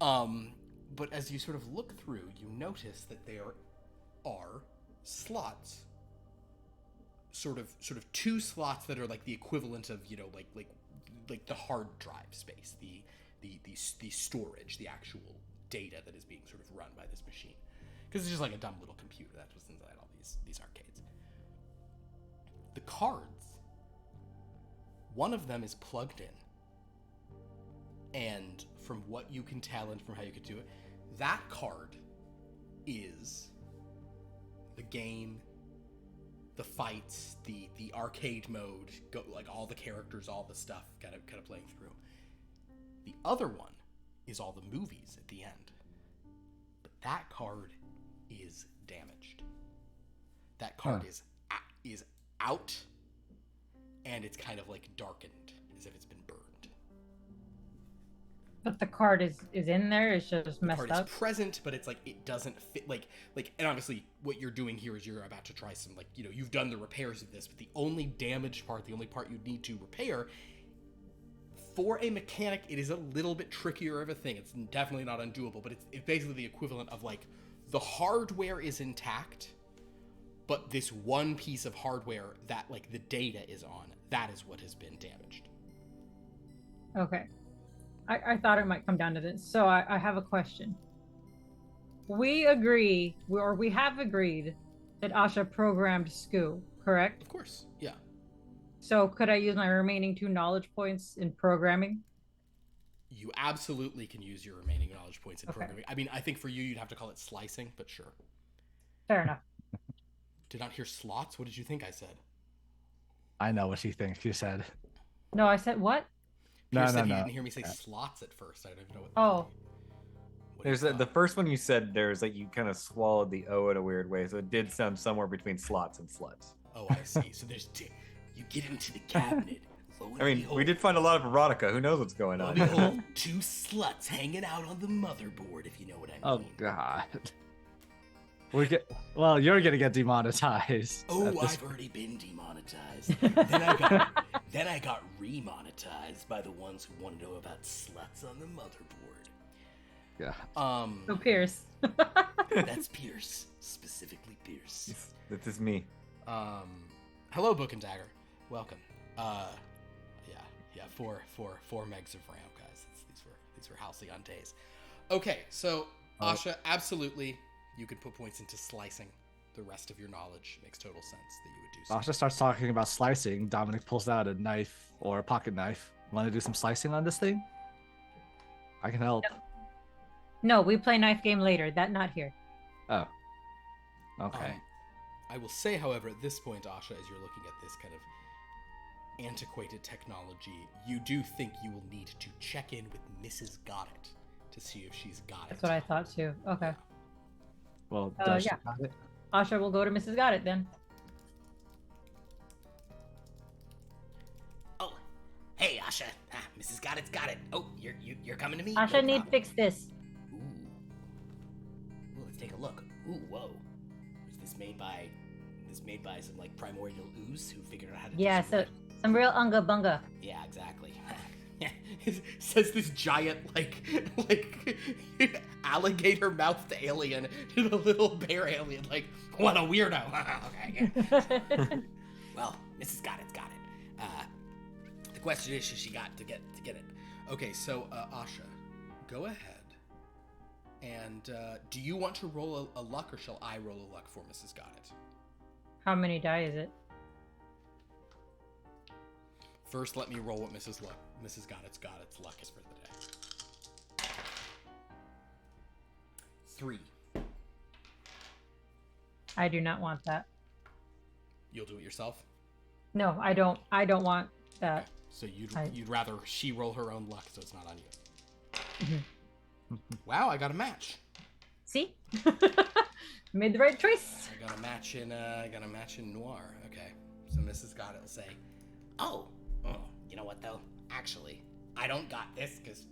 But as you sort of look through, you notice that there are slots, sort of 2 slots that are the equivalent of like the hard drive space, the storage, the actual data that is being sort of run by this machine. Because it's just like a dumb little computer. That's what's inside all these arcades. The cards, one of them is plugged in. And from what you can tell and from how you could do it, that card is the game, the fights, the arcade mode, all the characters, all the stuff kind of playing through. The other one is all the movies at the end. But that card is damaged. That card is out, and it's kind of darkened, as if it's been burned. But the card is in there. It's just messed The card up. is present, but it's it doesn't fit. And obviously, what you're doing here is you're about to try some you've done the repairs of this, but the only damaged part, the only part you need to repair. For a mechanic, it is a little bit trickier of a thing. It's definitely not undoable, but it's basically the equivalent of the hardware is intact, but this one piece of hardware that the data is on, that is what has been damaged. Okay. I thought it might come down to this. So I have a question. We have agreed that Asha programmed Skoo, correct? Of course, yeah. So could I use my remaining 2 knowledge points in programming? You absolutely can use your remaining knowledge points in programming. I mean, I think for you'd have to call it slicing, but sure. Fair enough. Did not hear slots? What did you think I said? I know what she thinks. She said. No, I said what? Pierce said he didn't hear me say slots at first. I don't even know what. Oh. There's the first one you said. There's you kind of swallowed the O in a weird way, so it did sound somewhere between slots and sluts. Oh, I see. So there's you get into the cabinet. I mean, we did find a lot of erotica. Who knows what's going on? Behold, 2 sluts hanging out on the motherboard, if you know what I mean. Oh God. Well, you're gonna get demonetized. Oh, at this I've already been demonetized. then I got remonetized by the ones who want to know about sluts on the motherboard. Yeah. So Pierce. That's Pierce, specifically Pierce. This is me. Hello, Book and Dagger. Welcome. Yeah, four megs of RAM, guys. These were halcyon days. Okay, so Asha, absolutely, you could put points into slicing. The rest of your knowledge makes total sense that you would do so. Asha starts talking about slicing. Dominic pulls out a knife or a pocket knife. Want to do some slicing on this thing? I can help. No, we play knife game later. That not here. Oh. Okay. I will say, however, at this point, Asha, as you're looking at this kind of antiquated technology, you do think you will need to check in with Mrs. Goddett to see if she's got it. That's what I thought too. Okay. Well, does she yeah. got it? Asha will go to Mrs. Goddett then. Oh, hey, Asha. Mrs. Goddett's got it. Oh, you're coming to me? Asha No need problem. fix this. Ooh, let's take a look. Ooh, whoa. Was this made by some like primordial ooze who figured out how to Yeah, do some so some real unga bunga. Yeah, exactly. Says this giant like alligator mouthed alien to the little bear alien. Like, what a weirdo. Okay. Yeah. Well, Mrs. Goddett's got it. The question is, should she got to get it? Okay, so Asha, go ahead. And do you want to roll a luck, or shall I roll a luck for Mrs. Goddett? How many die is it? First, let me roll what Mrs. Goddett's luck is for the day. 3. I do not want that. You'll do it yourself? No, I don't. I don't want that. Okay. So you'd rather she roll her own luck, so it's not on you. Mm-hmm. Wow, I got a match. See, made the right choice. I got a match in Noir. Okay, so Mrs. Goddett will say, "Oh, you know what though? Actually, I don't got this because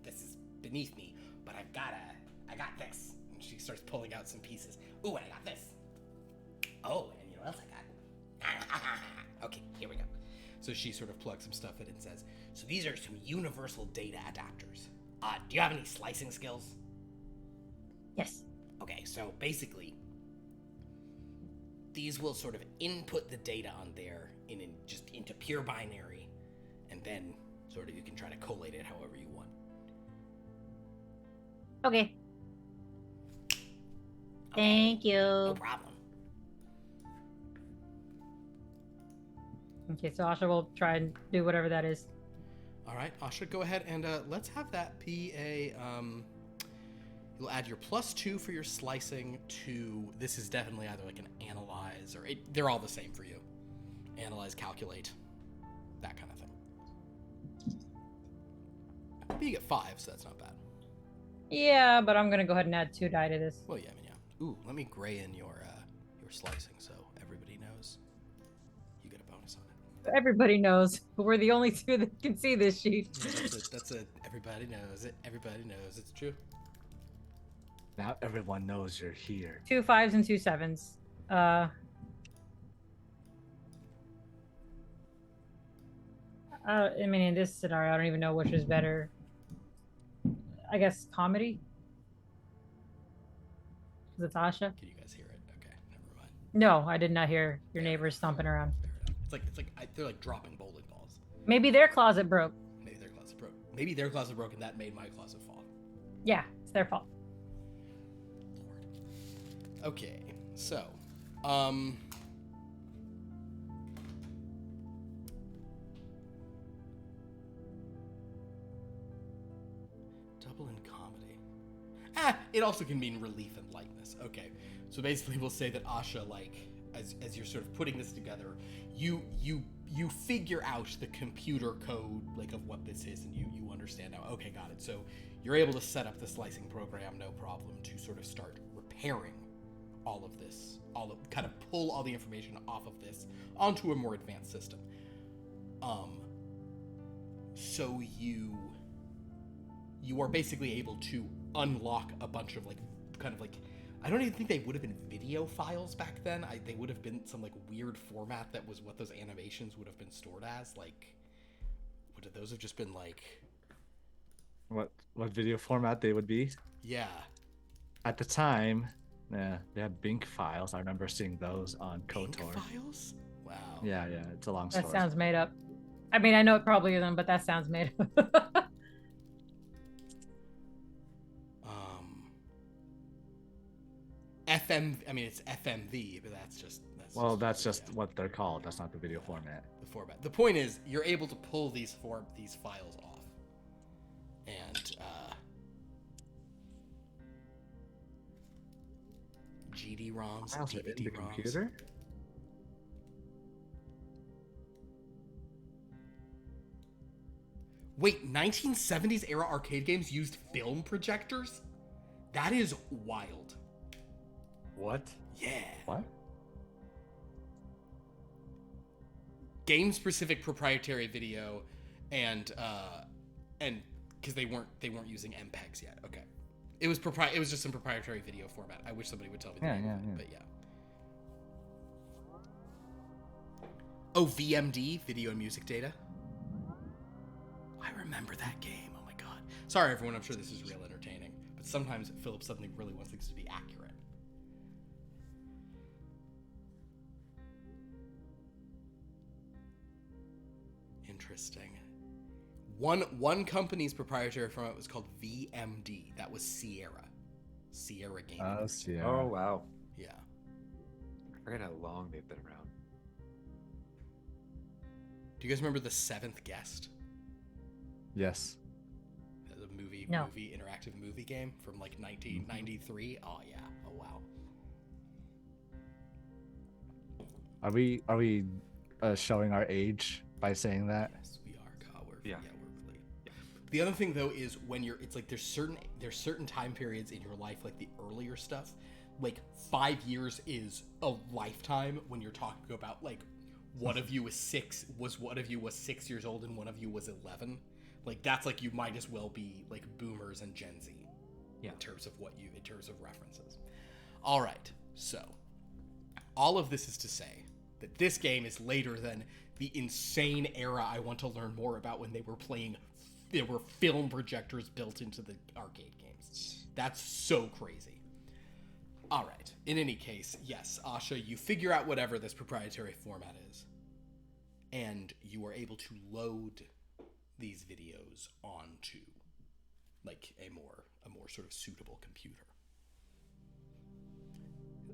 this is beneath me. But I got this." And she starts pulling out some pieces. Ooh, and I got this. Oh, and you know what else I got? Okay, here we go. So she sort of plugs some stuff in and says, "So these are some universal data adapters. Do you have any slicing skills?" Yes. Okay, so basically, these will sort of input the data on there just into pure binary, and then sort of you can try to collate it however you want. Okay. Thank you. No problem. Okay, so Asha will try and do whatever that is. All right, Asha, go ahead and let's have that be a. You'll add your +2 for your slicing to. This is definitely either like an analyze or they're all the same for you. Analyze, calculate, that kind of thing. But you get 5, so that's not bad. Yeah, but I'm gonna go ahead and add 2 die to this. Well, yeah, I mean, yeah. Ooh, let me gray in your slicing so everybody knows. You get a bonus on it. Everybody knows, but we're the only 2 that can see this sheet. Yeah, that's a. Everybody knows it. Everybody knows it's true. Now everyone knows you're here. 2 5s and 2 7s. I mean, in this scenario, I don't even know which is better. I guess comedy. Is it Tasha? Can you guys hear it? Okay, never mind. No, I did not hear your neighbors stomping around. Fair enough. It's like they're like dropping bowling balls. Maybe their closet broke. Maybe their closet broke. Maybe their closet broke and that made my closet fall. Yeah, it's their fault. Lord. Okay, so, double in comedy. It also can mean relief and lightness. Okay, so basically we'll say that Asha, like, as you're sort of putting this together, you figure out the computer code, like, of what this is, and you understand now. Okay, got it. So you're able to set up the slicing program, no problem, to sort of start repairing all of this, kind of pull all the information off of this onto a more advanced system. So you are basically able to unlock a bunch of, like, kind of like, I don't even think they would have been video files back then. They would have been some like weird format that was what those animations would have been stored as. Like, would those have just been like? What video format they would be? Yeah. At the time, yeah, they had Bink files. I remember seeing those on Bink KOTOR. files? Wow. Yeah, it's a long story. That sounds made up. I mean, I know it probably isn't, but that sounds made up. I mean, it's FMV, but that's just what they're called. That's not the video format. The format. The point is, you're able to pull these files off, and GD-ROMs, Files are in the DVD-ROMs. computer? Wait, 1970s era arcade games used film projectors? That is wild. What? Yeah. What? Game-specific proprietary video, and because they weren't using MPEGs yet. Okay, it was just some proprietary video format. I wish somebody would tell me. But yeah. Oh, VMD, video and music data. I remember that game. Oh my god. Sorry, everyone. I'm sure this is real entertaining, but sometimes Philip suddenly really wants things to be accurate. Interesting. One company's proprietary format was called VMD. That was Sierra Gaming. Oh, Sierra. Oh, wow. Yeah. I forget how long they've been around. Do you guys remember The Seventh Guest? Yes. The movie interactive movie game from like 1993. Oh yeah. Oh wow. Are we showing our age by saying that? Yes, we are. God, we're Yeah. We're really. Yeah. The other thing though is when it's like there's certain time periods in your life, like the earlier stuff, like 5 years is a lifetime when you're talking about like one of you was 6 years old and one of you was 11. Like that's like you might as well be like boomers and Gen Z, in terms of references. All right, so all of this is to say that this game is later than the insane era I want to learn more about when there were film projectors built into the arcade games. That's so crazy. All right. In any case, yes, Asha, you figure out whatever this proprietary format is, and you are able to load these videos onto like a more sort of suitable computer.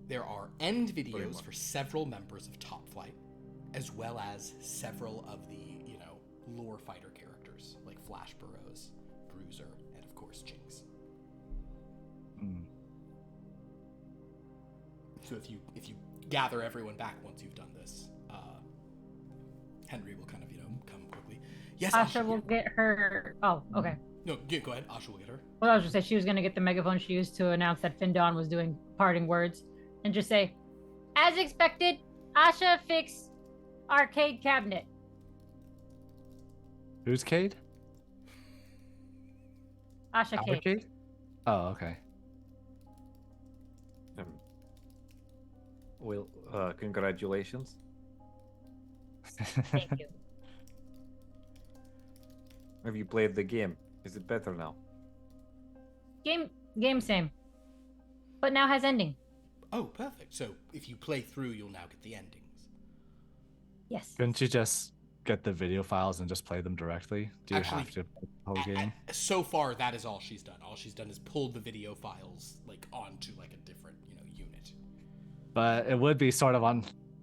There are end videos for several members of Top Flight, as well as several of the, lore fighter characters like Flash Burrows, Bruiser, and of course Jinx. So if you gather everyone back once you've done this, Henry will kind of come quickly. Yes, Asha will get her. Oh, okay. No, go ahead. Asha will get her. Well, I was just say she was going to get the megaphone she used to announce that Findon was doing parting words, and just say, "As expected, Asha fixed arcade cabinet." Who's Cade? Asha Our Cade. Cade? Oh, okay. Well, congratulations. Thank you. Have you played the game? Is it better now? Game same, but now has ending. Oh, perfect. So if you play through, you'll now get the endings. Yes. Couldn't you just get the video files and just play them directly? Do you have to play the whole game? So far, that is all she's done. All she's done is pulled the video files like onto like a different, unit. But it would be sort of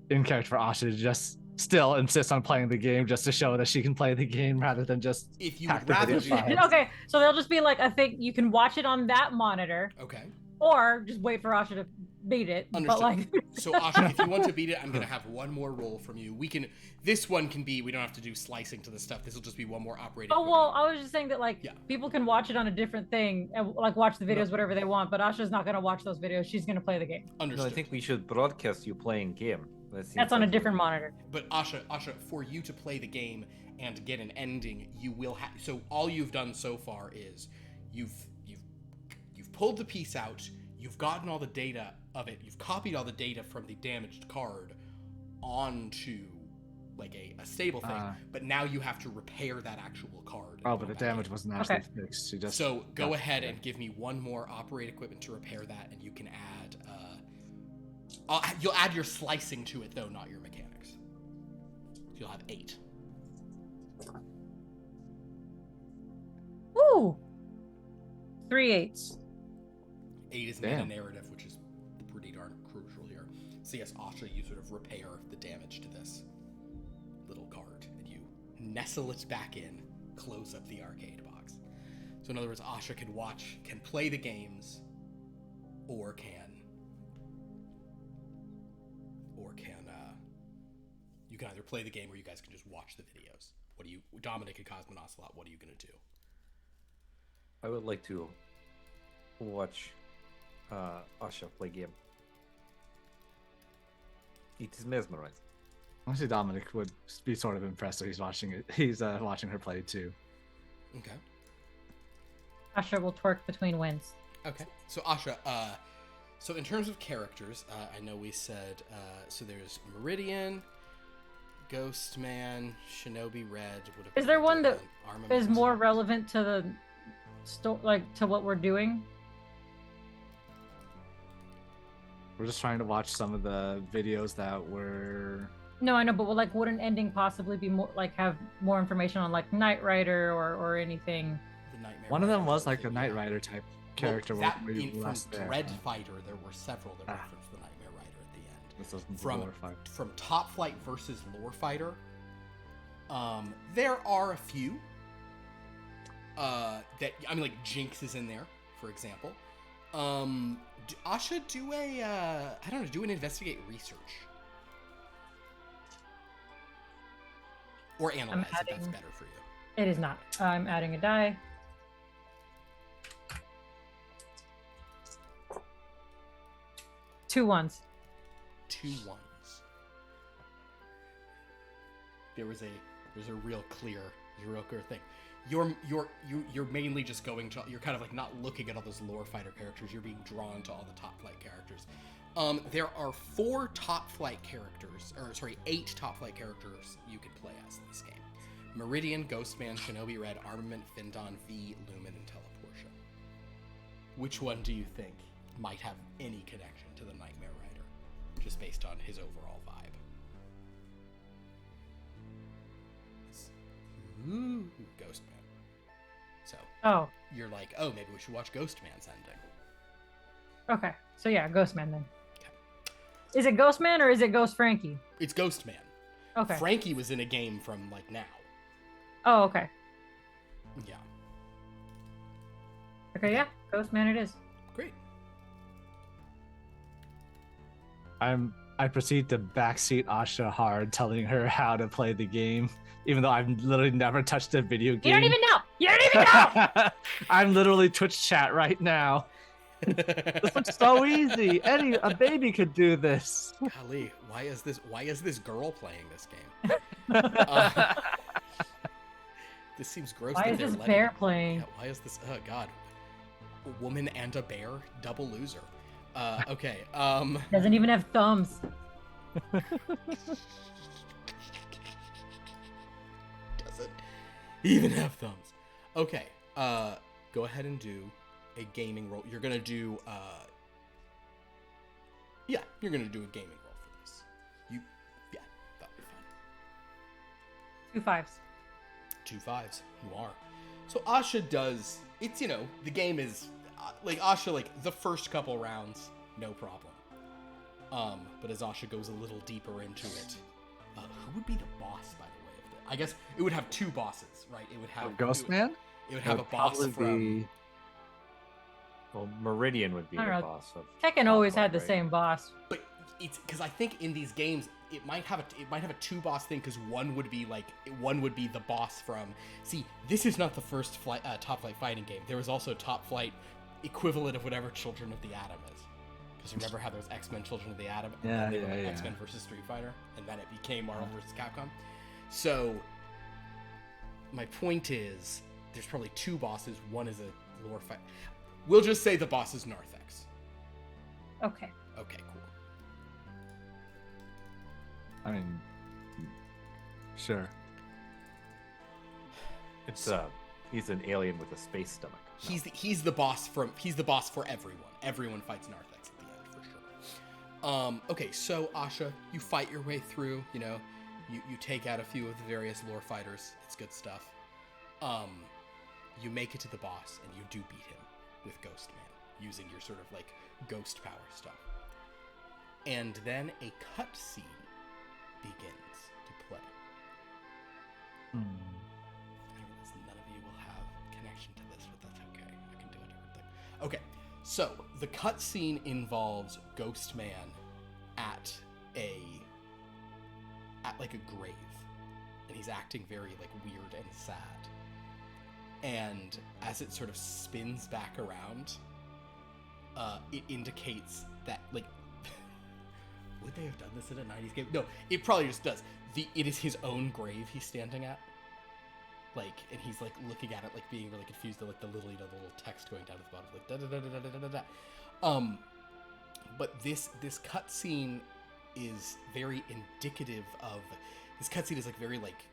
in character for Asha to just still insist on playing the game just to show that she can play the game rather than just If you hack would the rather video do files. Okay, so they'll just be like, I think you can watch it on that monitor, Okay. or just wait for Asha to beat it. Understood. But like, So Asha, if you want to beat it, I'm gonna have one more roll from you. This one can be, we don't have to do slicing to the stuff. This will just be one more operating. oh well, I was just saying that like Yeah. people can watch it on a different thing and like watch the videos whatever they want, but Asha's not gonna watch those videos. She's gonna play the game. No, Understood. I think we should broadcast you playing game. That's on a different monitor. But Asha, for you to play the game and get an ending, you will have. So all you've done so far is you've pulled the piece out, You've gotten all the data of it. You've copied all the data from the damaged card onto like a stable thing, but now you have to repair that actual card. Oh, but the damage wasn't actually fixed. You just so go ahead and give me one more operate equipment to repair that, and you can add. You'll add your slicing to it though, not your mechanics. So you'll have 8. Woo! 3 8s. 8 is meta narrative, which is pretty darn crucial here. So yes, Asha, you sort of repair the damage to this little card, and you nestle it back in, close up the arcade box. So in other words, Asha can play the games, or can you can either play the game or you guys can just watch the videos. Dominic and Cosmonocelot, what are you gonna do? I would like to watch Asha play game. It is mesmerizing. Honestly, Dominic would be sort of impressed if he's watching it. He's watching her play too. Okay. Asha will twerk between wins. Okay. So Asha, so in terms of characters, I know we said so there's Meridian, Ghostman, Shinobi Red. Is there one that is more relevant to the to what we're doing? We're just trying to watch some of the videos that were. No, I know, but would an ending possibly be more have more information on Knight Rider or anything? The Nightmare One of them Rider was like a Knight Rider type character. Well, from Dread Fighter, there were several that referenced the Nightmare Rider at the end. This isn't From Top Flight versus Lore Fighter, there are a few that Jinx is in there, for example. Asha, do an investigate research. Or analyze if that's better for you. It is not. I'm adding a die. 2 1s. 2 1s. There's a real clear thing. You're mainly just going to, you're kind of not looking at all those lore fighter characters. You're being drawn to all the top flight characters. There are 8 top flight characters you can play as in this game. Meridian, Ghostman, Shinobi Red, Armament, Findon, V, Lumen, and Teleportia. Which one do you think might have any connection to the Nightmare Rider, just based on his overall vibe? Ooh, Ghostman. So, you're like, oh, maybe we should watch Ghostman's ending. Okay, so yeah, Ghostman then. Okay. Is it Ghostman or is it Ghost Frankie? It's Ghostman. Okay. Frankie was in a game from now. Oh, okay. Yeah. Okay, yeah, Ghostman it is. Great. I proceed to backseat Asha hard, telling her how to play the game, even though I've literally never touched a video game. You don't even know. You don't even know. I'm literally Twitch chat right now. This looks so easy. A baby could do this. Golly, why is this girl playing this game? This seems gross. Why is this bear playing? Yeah, why is this? Oh God, a woman and a bear, double loser. Okay. Doesn't even have thumbs. Doesn't even have thumbs. Okay. Go ahead and do a gaming roll. You're gonna do. You're gonna do a gaming roll for this. That'll be fun. 2 5s. 2 5s. You are. So Asha does. It's the game is Asha the first couple rounds, no problem. But as Asha goes a little deeper into it, who would be the boss, by the way? I guess it would have 2 bosses, right? It would have Ghostman. It would have a boss from. Well, Meridian would be the boss of. Tekken always had the same boss. But it's because I think in these games it might have a 2 boss thing, because one would be the boss from. See, this is not the first Top Flight fighting game. There was also Top Flight equivalent of whatever Children of the Atom is. Because remember how there's X-Men Children of the Atom, and then they were X-Men versus Street Fighter, and then it became Marvel versus Capcom. So my point is, there's probably 2 bosses. One is a lore fight. We'll just say the boss is Narthex. Okay. Okay, cool. I mean, sure. It's he's an alien with a space stomach. No. He's the boss for everyone. Everyone fights Narthex at the end for sure. Okay, so Asha, you fight your way through. You know, you take out a few of the various lore fighters. It's good stuff. You make it to the boss and you do beat him with Ghost Man using your sort of like ghost power stuff. And then a cutscene begins to play. I realize none of you will have connection to this, but that's okay. I can do a different thing. Okay, so the cutscene involves Ghost Man at like a grave, and he's acting very like weird and sad. And as it sort of spins back around, it indicates that like would they have done this in a 90s game? No, it probably just does. It is his own grave he's standing at. Like, and he's like looking at it, like being really confused at like the little, the little text going down at the bottom, like da da da da da da da da. But this cutscene is very indicative of. This cutscene is like very like.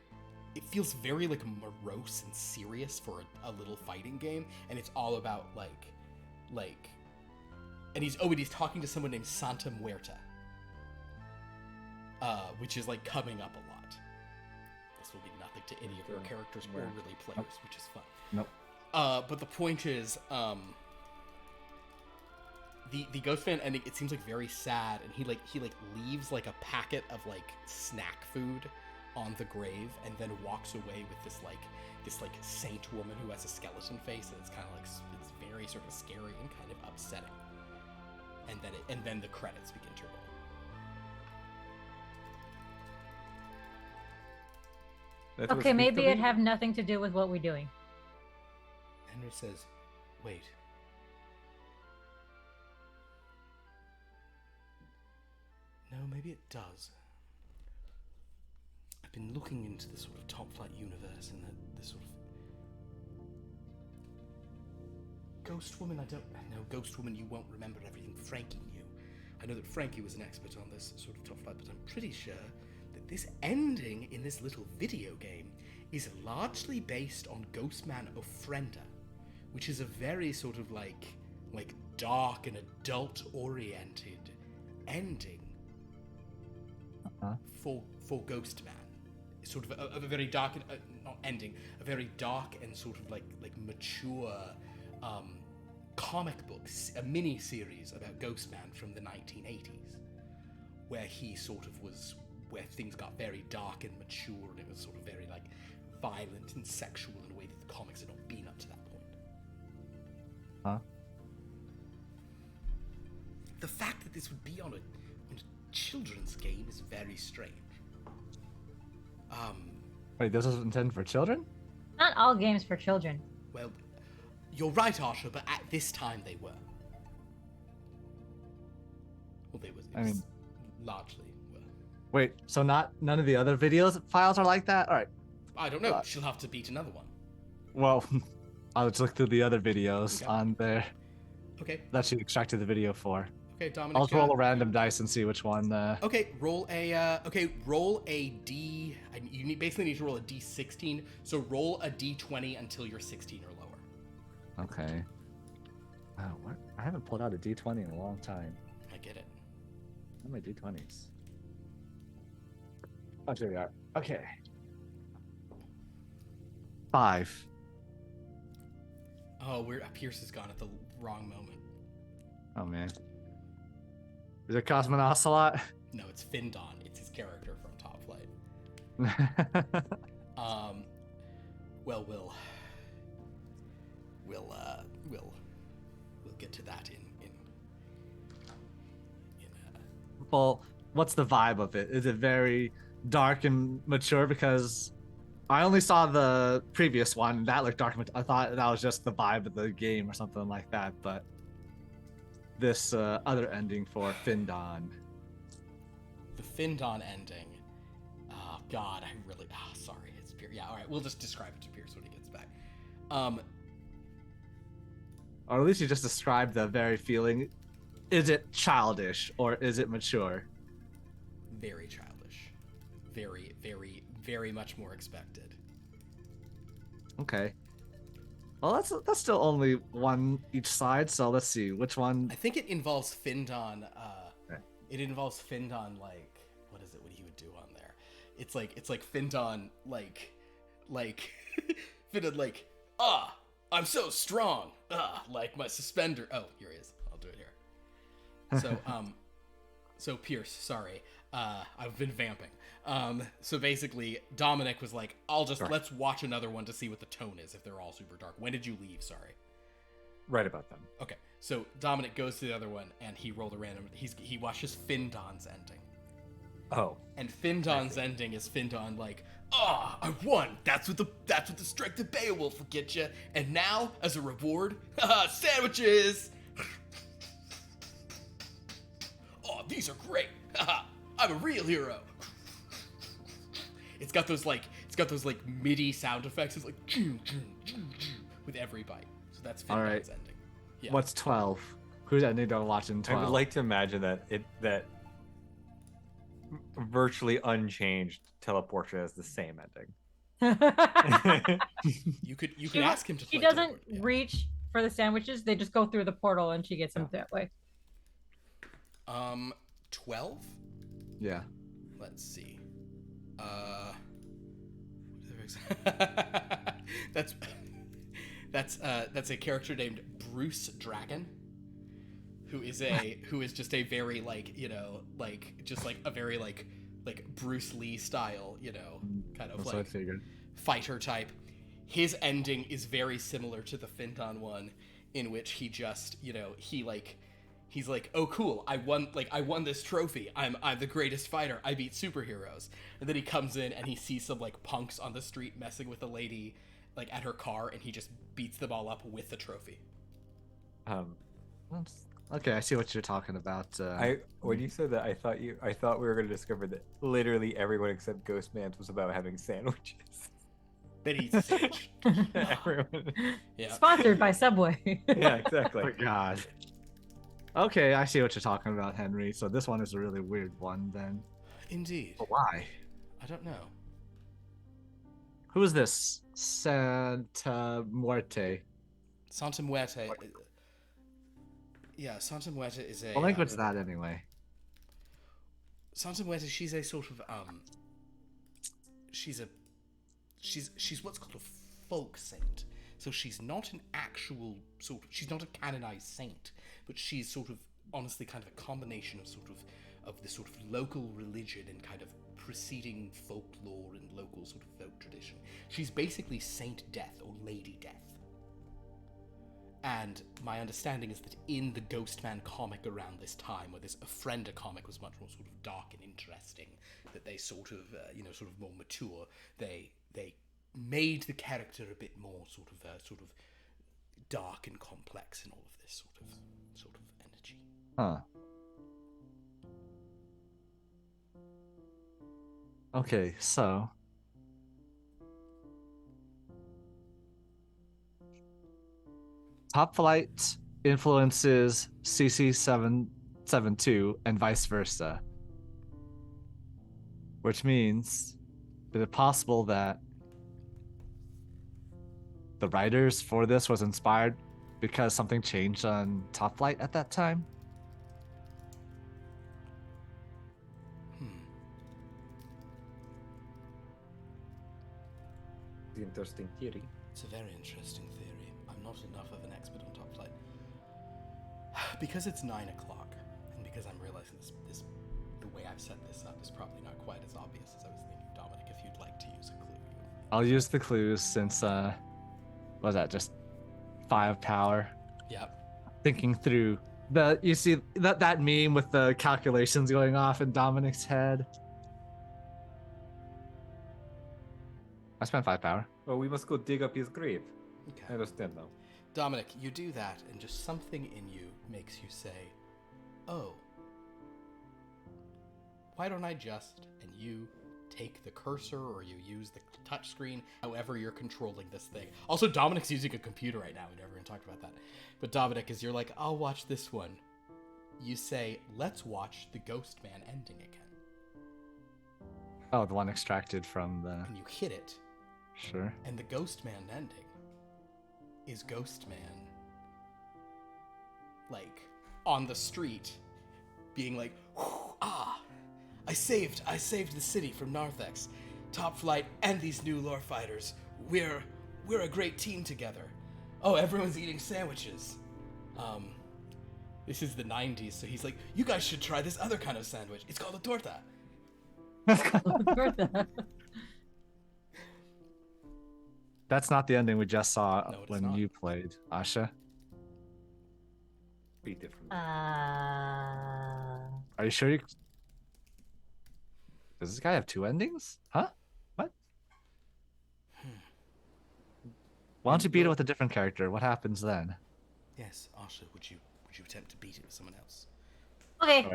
It feels very like morose and serious for a little fighting game, and it's all about like, and he's talking to someone named Santa Muerta. Which is like coming up a lot. This will be nothing to any of your characters or really players, which is fun. Nope. But the point is, the Ghost Man ending, it seems like very sad, and he leaves like a packet of like snack food on the grave, and then walks away with this saint woman who has a skeleton face, and it's kind of like it's very sort of scary and kind of upsetting. And then the credits begin to roll. Okay, maybe it have nothing to do with what we're doing. Henry says, wait. No, maybe it does. I've been looking into the sort of Top Flight universe and the sort of... Ghost Woman, Ghost Woman, you won't remember everything Frankie knew. I know that Frankie was an expert on this sort of Top Flight, but I'm pretty sure this ending in this little video game is largely based on Ghostman Ofrenda, which is a very sort of like dark and adult-oriented ending for Ghostman. Sort of a very dark, not ending, a very dark and sort of like mature comic books, a mini-series about Ghostman from the 1980s, where he sort of was... where things got very dark and mature, and it was sort of very like violent and sexual in a way that the comics had not been up to that point. Huh? The fact that this would be on a children's game is very strange. Wait, this was intended for children? Not all games for children. Well, you're right, Asha, but at this time they were. Well, largely. Wait, so none of the other videos files are like that? All right. I don't know. She'll have to beat another one. Well, I'll just look through the other videos on there. Okay. That she extracted the video for. Okay, Dominic. I'll just roll a random dice and see which one. Okay, roll a D. You basically need to roll a D16. So roll a D20 until you're 16 or lower. Okay. What? I haven't pulled out a D20 in a long time. I get it. What are my D20s? Oh, here we are. Okay. 5. Oh, Pierce is gone at the wrong moment. Oh man. Is it Cosmin Ocelot? No, it's Findon. It's his character from Top Flight. Well, we'll get to that in Well, what's the vibe of it? Is it very dark and mature? Because I only saw the previous one that looked dark. I thought that was just the vibe of the game or something like that, but this other ending for Findon. The Findon ending. Oh God, sorry, it's Pierce. Yeah, all right, we'll just describe it to Pierce when he gets back. Or at least you just described the very feeling is it childish or is it mature? Very childish. Very, very, very much more expected. Okay. Well, that's still only one each side, so let's see which one. I think it involves Findon. Okay. It involves Findon. Like, what is it? What he would do on there? It's like Findon. Like, Findon. Like, I'm so strong. Like my suspender. Oh, here he is. I'll do it here. So, so Pierce. Sorry. I've been vamping. So basically, Dominic was like, let's watch another one to see what the tone is if they're all super dark. When did you leave? Sorry. Right about them. Okay, so Dominic goes to the other one and he rolled a random. He watches Findon's ending. Oh. And Findon's ending is Findon like, I won. That's what the strength of Beowulf will get you. And now, as a reward, sandwiches. Oh, these are great. I'm a real hero. It's got those MIDI sound effects. It's like with every bite. So that's Findon's All right. ending. Yeah. What's 12? Who's ending to watching 12? I would like to imagine that virtually unchanged Teleportia is the same ending. You could ask him to. She doesn't reach for the sandwiches. They just go through the portal and she gets them that way. 12? Yeah. Let's see. That's a character named Bruce Dragon, who is just a very a very Bruce Lee style, kind of That's what I figured. fighter type. His ending is very similar to the Findon one, in which he just, he's like, oh cool, I won this trophy. I'm the greatest fighter. I beat superheroes. And then he comes in and he sees some punks on the street messing with a lady at her car, and he just beats them all up with the trophy. Okay, I see what you're talking about. When you said that, I thought we were going to discover that literally everyone except Ghostman's was about having sandwiches. That eats a sandwich. Everyone. Yeah. Sponsored by Subway. Yeah, exactly. Oh my god. Okay, I see what you're talking about, Henry. So this one is a really weird one then. Indeed. But why? I don't know. Who is this? Santa Muerte. Santa Muerte. Yeah, Santa Muerte is a. What language is that anyway? Santa Muerte, she's a sort of she's what's called a folk saint. So she's not an actual she's not a canonized saint, but she's sort of honestly kind of a combination of this sort of local religion and kind of preceding folklore and local sort of folk tradition. She's basically Saint Death or Lady Death. And my understanding is that in the Ghostman comic around this time, where this Ofrenda comic was much more sort of dark and interesting, that they sort of more mature, they made the character a bit more sort of dark and complex and all of this sort of energy. Huh. Okay, so Top Flight influences CC772 and vice versa. Which means, is it possible that the writers for this was inspired because something changed on Top Flight at that time? Interesting theory. It's a very interesting theory. I'm not enough of an expert on Top Flight. Because it's 9 o'clock, and because I'm realizing this the way I've set this up is probably not quite as obvious as I was thinking, Dominic, if you'd like to use a clue. I'll use the clues since, what was that, just 5 power? Yep. Thinking through you see that meme with the calculations going off in Dominic's head? I spent 5 power. Well, we must go dig up his grave. Okay. I understand now. Dominic, you do that, and just something in you makes you say, oh, why don't I just, and you take the cursor or you use the touchscreen, however you're controlling this thing. Also, Dominic's using a computer right now. We never even talked about that. But Dominic, as you're like, I'll watch this one. you say, let's watch the Ghost Man ending again. Oh, the one extracted from the... And you hit it. Sure. And the Ghost Man ending is Ghost Man, like, on the street, being like, I saved the city from Narthex. Top Flight and these new lore fighters. We're a great team together. Oh, everyone's eating sandwiches. This is the 90s, so he's like, you guys should try this other kind of sandwich. It's called a torta. That's not the ending we just saw No, it is when not. you played, Asha. Be different. Are you sure you... Does this guy have 2 endings? Huh? What? Why don't you beat it with a different character? What happens then? Yes, Asha, would you attempt to beat it with someone else? Okay.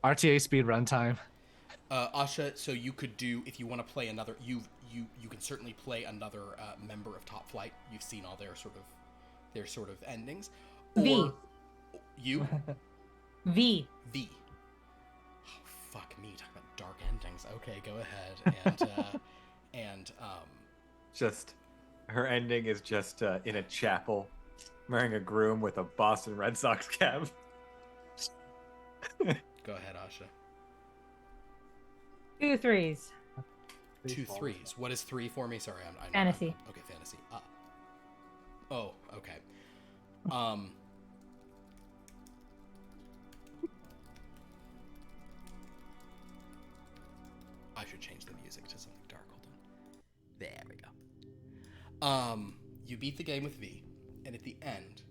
RTA speed runtime. Asha, so you could do, if you want to play another, you can certainly play another member of Top Flight. You've seen all their sort of endings. V. Or you V. V. Oh, fuck me, talk about dark endings. Okay, go ahead and Just her ending is just in a chapel, wearing a groom with a Boston Red Sox cap. go ahead, Asha. 2 3s. 2 3s. What is 3 for me? Sorry, I'm Fantasy. Okay, fantasy. Oh, okay. I should change the music to something dark. Hold on. There we go. You beat the game with V, and at the end,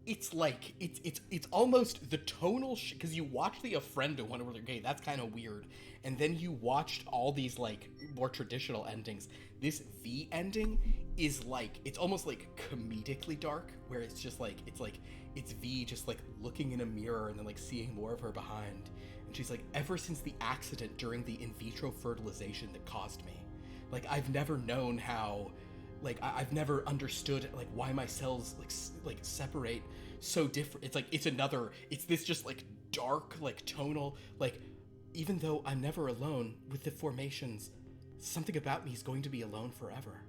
it's like it's almost the tonal because you watch the Ofrenda one where they're gay. That's kind of weird, and then you watched all these like more traditional endings. This V ending is like it's almost like comedically dark, where it's just like it's V just like looking in a mirror and then like seeing more of her behind, and she's like, ever since the accident during the in vitro fertilization that caused me, like I've never known how. Like I've never understood like why my cells like separate so different. It's like it's this just like dark like tonal like even though I'm never alone with the formations, something about me is going to be alone forever.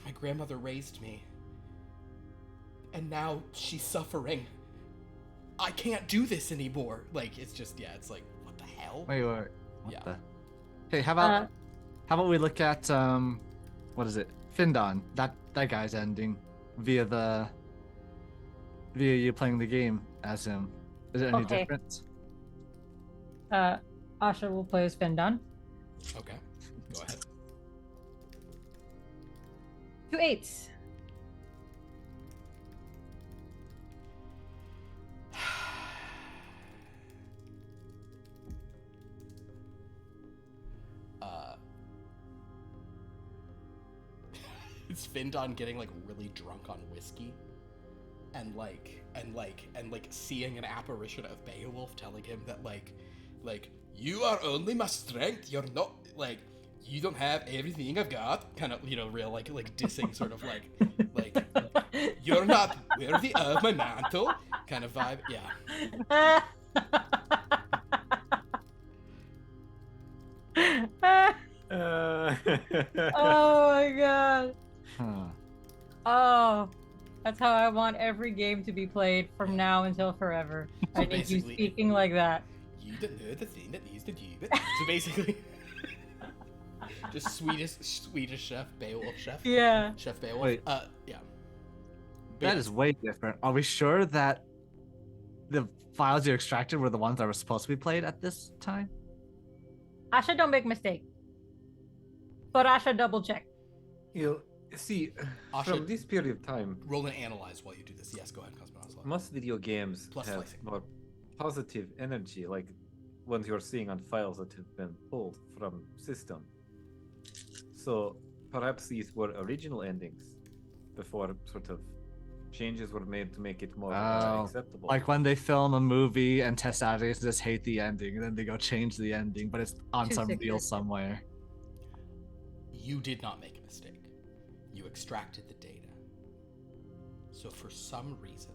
My grandmother raised me, and now she's suffering. I can't do this anymore. Like it's just it's like what the hell? Wait. What Yeah. the... Hey, how about we look at what is it? Findon. That guy's ending via you playing the game as him. Is it any Okay. different? Asha will play as Findon. Okay, go ahead. 2 8s. Is Findon getting like really drunk on whiskey, and seeing an apparition of Beowulf telling him that like you are only my strength. You're not like you don't have everything I've got. Kind of real like dissing sort of like you're not worthy of my mantle kind of vibe. Yeah. Oh my god. Huh. Oh, that's how I want every game to be played from now until forever. I need you basically- speaking like that. You don't know the thing that needs to do it. So basically, just Swedish chef Beowulf chef. Yeah. Chef Beowulf. Wait. Yeah. That is way different. Are we sure that the files you extracted were the ones that were supposed to be played at this time? Asha, don't make mistake. But Asha, double check. You see, Asha- from this period of time, Roll and analyze while you do this. Yes, go ahead, Cosmo Onslaught. most video games Plus have slicing. more positive energy, like ones you're seeing on files that have been pulled from system. So perhaps these were original endings before sort of changes were made to make it more acceptable. Like when they film a movie and test audiences just hate the ending, and then they go change the ending, but it's on Too some reel suggestive. somewhere. You did not make a mistake. You extracted the data. So for some reason,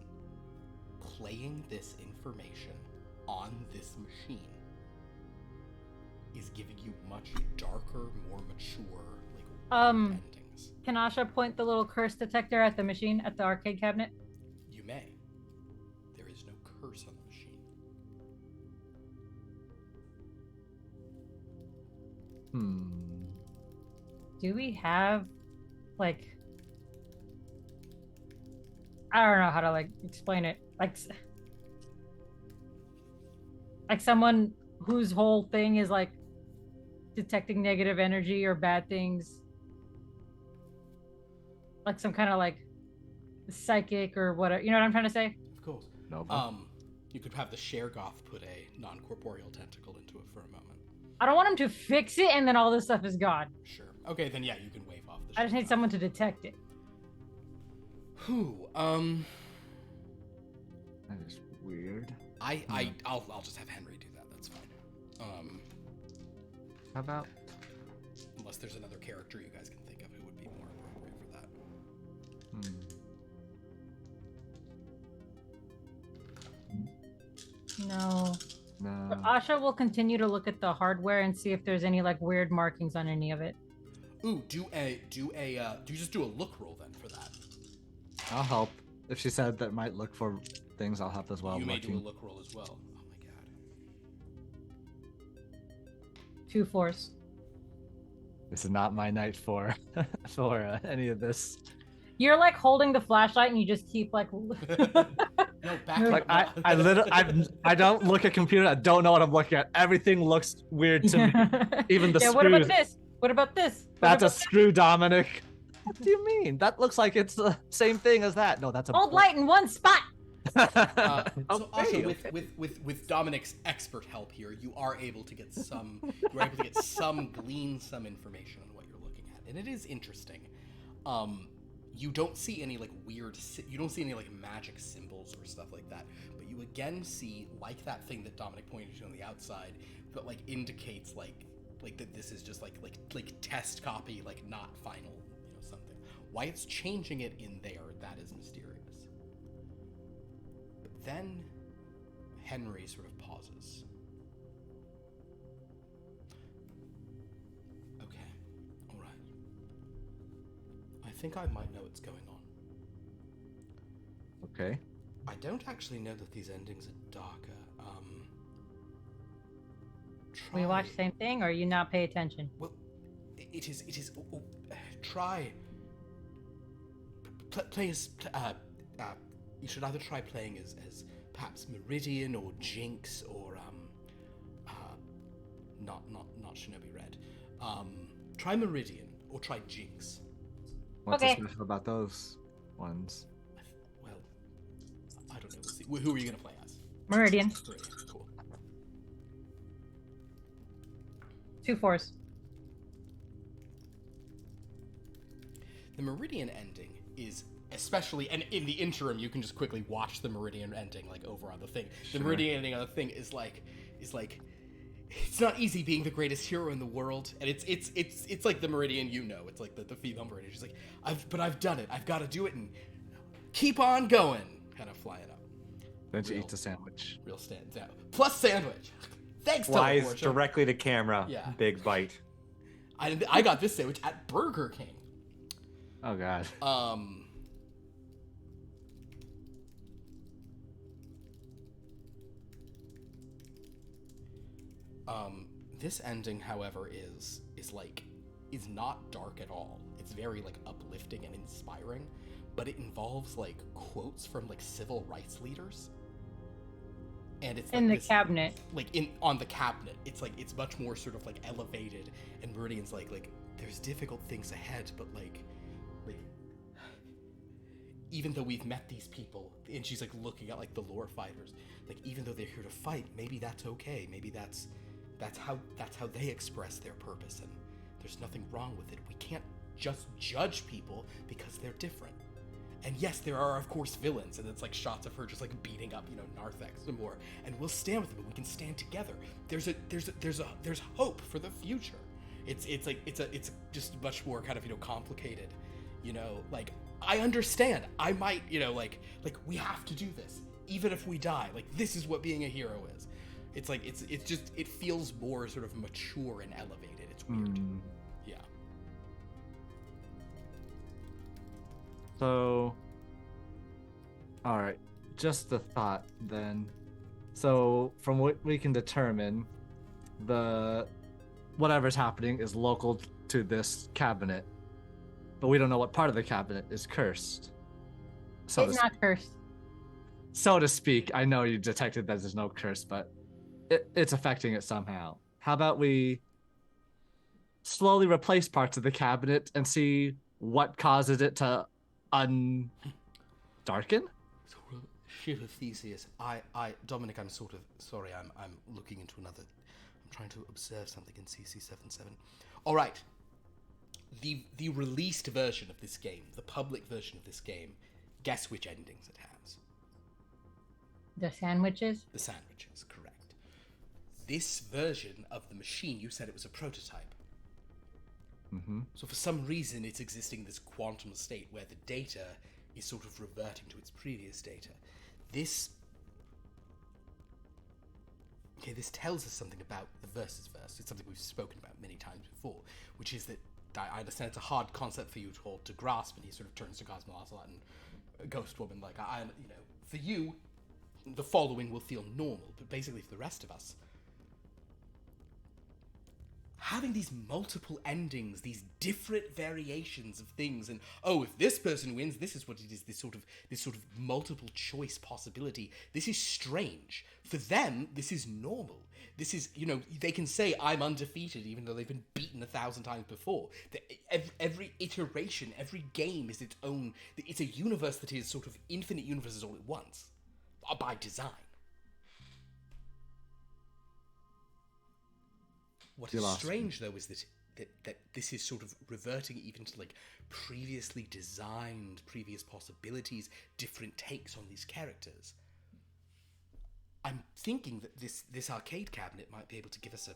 playing this information on this machine is giving you much darker, more mature, endings. Can Asha point the little curse detector at the machine at the arcade cabinet? You may. There is no curse on the machine. Do we have, like, I don't know how to, like, explain it. Like someone whose whole thing is, like, detecting negative energy or bad things. Like some kind of, like, psychic or whatever. You know what I'm trying to say? Of course. No. You could have the Shergoth put a non-corporeal tentacle into it for a moment. I don't want him to fix it and then all this stuff is gone. Sure. Okay, then yeah, you can wave off the I just need someone to detect it. That is weird. I'll just have Henry do that. That's fine. How about? Unless there's another character you guys can think of who would be more appropriate for that. No. No. But Asha will continue to look at the hardware and see if there's any, like, weird markings on any of it. Ooh, do you just do a look roll then for that? I'll help. If she said that might look for things, I'll help as well. You may do a look roll as well. Oh my god. 2 4s. This is not my night for any of this. You're like holding the flashlight and you just keep like. No, back Like, up. I literally I don't look at computer. I don't know what I'm looking at. Everything looks weird to me. Even the yeah. screws. What about this? What about this? What That's a about screw, Dominic. What do you mean? That looks like it's the same thing as that. No, that's a Hold light in one spot. So Okay, also okay. with Dominic's expert help here, you are able to get some glean some information on what you're looking at, and it is interesting. You don't see any like you don't see any like magic symbols or stuff like that, but you again see like that thing that Dominic pointed to on the outside that like indicates like that this is just like test copy, like not final, something. Why it's changing it in there, that is mysterious. But then Henry sort of pauses. Okay, all right. I think I might know what's going on. Okay. I don't actually know that these endings are darker. We watch the same thing, or you not pay attention? Well, it is. Try. Play as. You should either try playing as perhaps Meridian or Jinx or not Shinobi Red. Try Meridian or try Jinx. What's Okay. so special about those ones? Well, I don't know. We'll see. Who are you gonna play as? Meridian. Meridian. Cool. 2 4s. The Meridian ending is especially, and in the interim, you can just quickly watch the Meridian ending like over on the thing. The Sure. Meridian ending on the thing is like, it's not easy being the greatest hero in the world, and it's like the Meridian, it's like the female Meridian. She's like, I've done it. I've got to do it and keep on going. Kind of flying up. Then she Real- eats a sandwich. Real stand down. Plus sandwich. Thanks, Flies Teleporter. directly to camera. Yeah. Big bite. I got this sandwich at Burger King. Oh god. This ending, however, is not dark at all. It's very like uplifting and inspiring, but it involves like quotes from like civil rights leaders. And it's In like the cabinet. on the cabinet. It's like it's much more sort of like elevated, and Meridian's like there's difficult things ahead, but like even though we've met these people, and she's like looking at like the lore fighters, like even though they're here to fight, maybe that's okay. Maybe that's how they express their purpose, and there's nothing wrong with it. We can't just judge people because they're different. And yes, there are of course villains, and it's like shots of her just like beating up, Narthex some more. And we'll stand with them, and we can stand together. There's hope for the future. It's just much more kind of complicated. Like I understand. I might like we have to do this. even if we die, like this is what being a hero is. It's like it's just it feels more sort of mature and elevated. It's weird. Yeah. So, all right, just a thought then. So, from what we can determine, the whatever's happening is local to this cabinet, but we don't know what part of the cabinet is cursed. So It's not cursed. So to speak. I know you detected that there's no curse, but it's affecting it somehow. How about we slowly replace parts of the cabinet and see what causes it to darken? Shit of Theseus. Dominic, I'm sort of sorry. I'm looking into another. I'm trying to observe something in CC77. All right. The released version of this game, the public version of this game, guess which endings it has? The sandwiches? The sandwiches, correct. This version of the machine, you said it was a prototype. Mm-hmm. So for some reason, it's existing in this quantum state where the data is sort of reverting to its previous data. This tells us something about the versus verse. It's something we've spoken about many times before, which is that I understand it's a hard concept for you to grasp, and he sort of turns to Cosmo Ocelot and Ghost Woman, like, for you, the following will feel normal, but basically for the rest of us, having these multiple endings, these different variations of things, and if this person wins, this is what it is. This sort of multiple choice possibility. This is strange. For them, this is normal. This is, they can say I'm undefeated, even though they've been beaten 1,000 times before. Every iteration, every game is its own. It's a universe that is sort of infinite universes all at once, by design. What is strange, though, is that this is sort of reverting even to, like, previously designed, previous possibilities, different takes on these characters. I'm thinking that this arcade cabinet might be able to give us a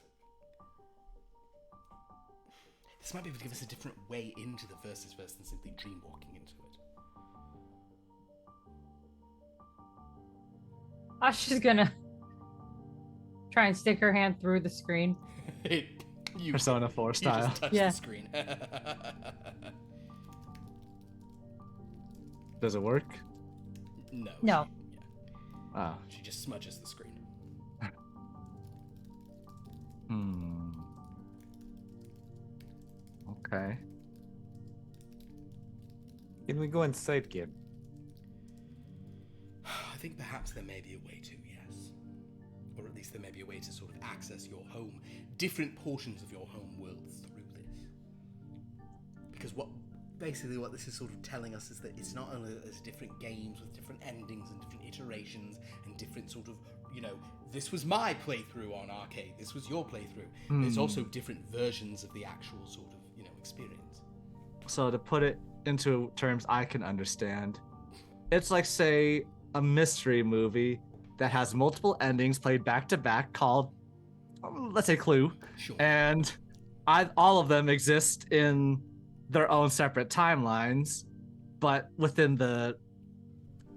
different way into the versus verse than simply dreamwalking into it. Asha's gonna try and stick her hand through the screen. Persona 4 style. You just touch Yeah. the screen. Does it work? No. She just smudges the screen. Okay. Can we go inside, Gib? I think perhaps there may be a way to, yes. Or at least there may be a way to sort of access your home, different portions of your home world through this. Because what this is sort of telling us is that it's not only that there's different games with different endings and different iterations and different sort of, this was my playthrough on arcade, this was your playthrough. There's also different versions of the actual sort of, experience. So to put it into terms I can understand, it's like, say, a mystery movie that has multiple endings played back to back called, let's say, Clue. Sure. And all of them exist in their own separate timelines, but within the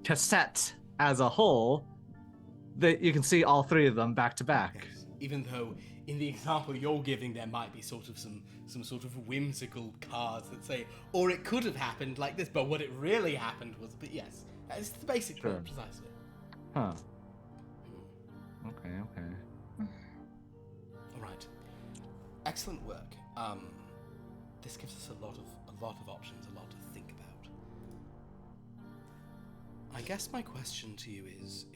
cassette as a whole, that you can see all three of them back to back. Yes. Even though in the example you're giving, there might be sort of some sort of whimsical cards that say, or it could have happened like this, but what it really happened was, but yes, it's the basic point, precisely. Huh. Okay. All right. Excellent work. This gives us a lot of options, a lot to think about. I guess my question to you is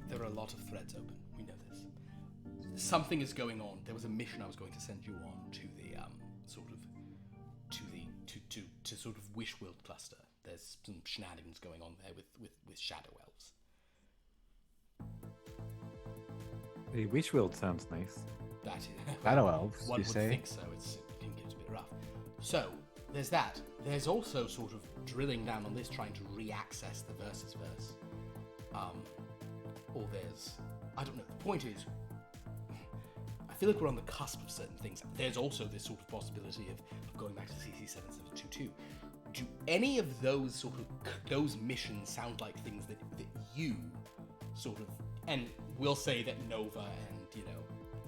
there are a lot of threads open. We know this. Something is going on. There was a mission I was going to send you on to the to sort of Wishworld cluster. There's some shenanigans going on there with shadow elves. The Wishworld sounds nice. That is Shadow elves, one you would say? think so. It can get a bit rough. So there's that. There's also sort of drilling down on this, trying to re-access the versus verse. Or there's, I don't know. The point is, I feel like we're on the cusp of certain things. There's also this sort of possibility of going back to CC7722. Do any of those those missions sound like things that you sort of, and we'll say that Nova and,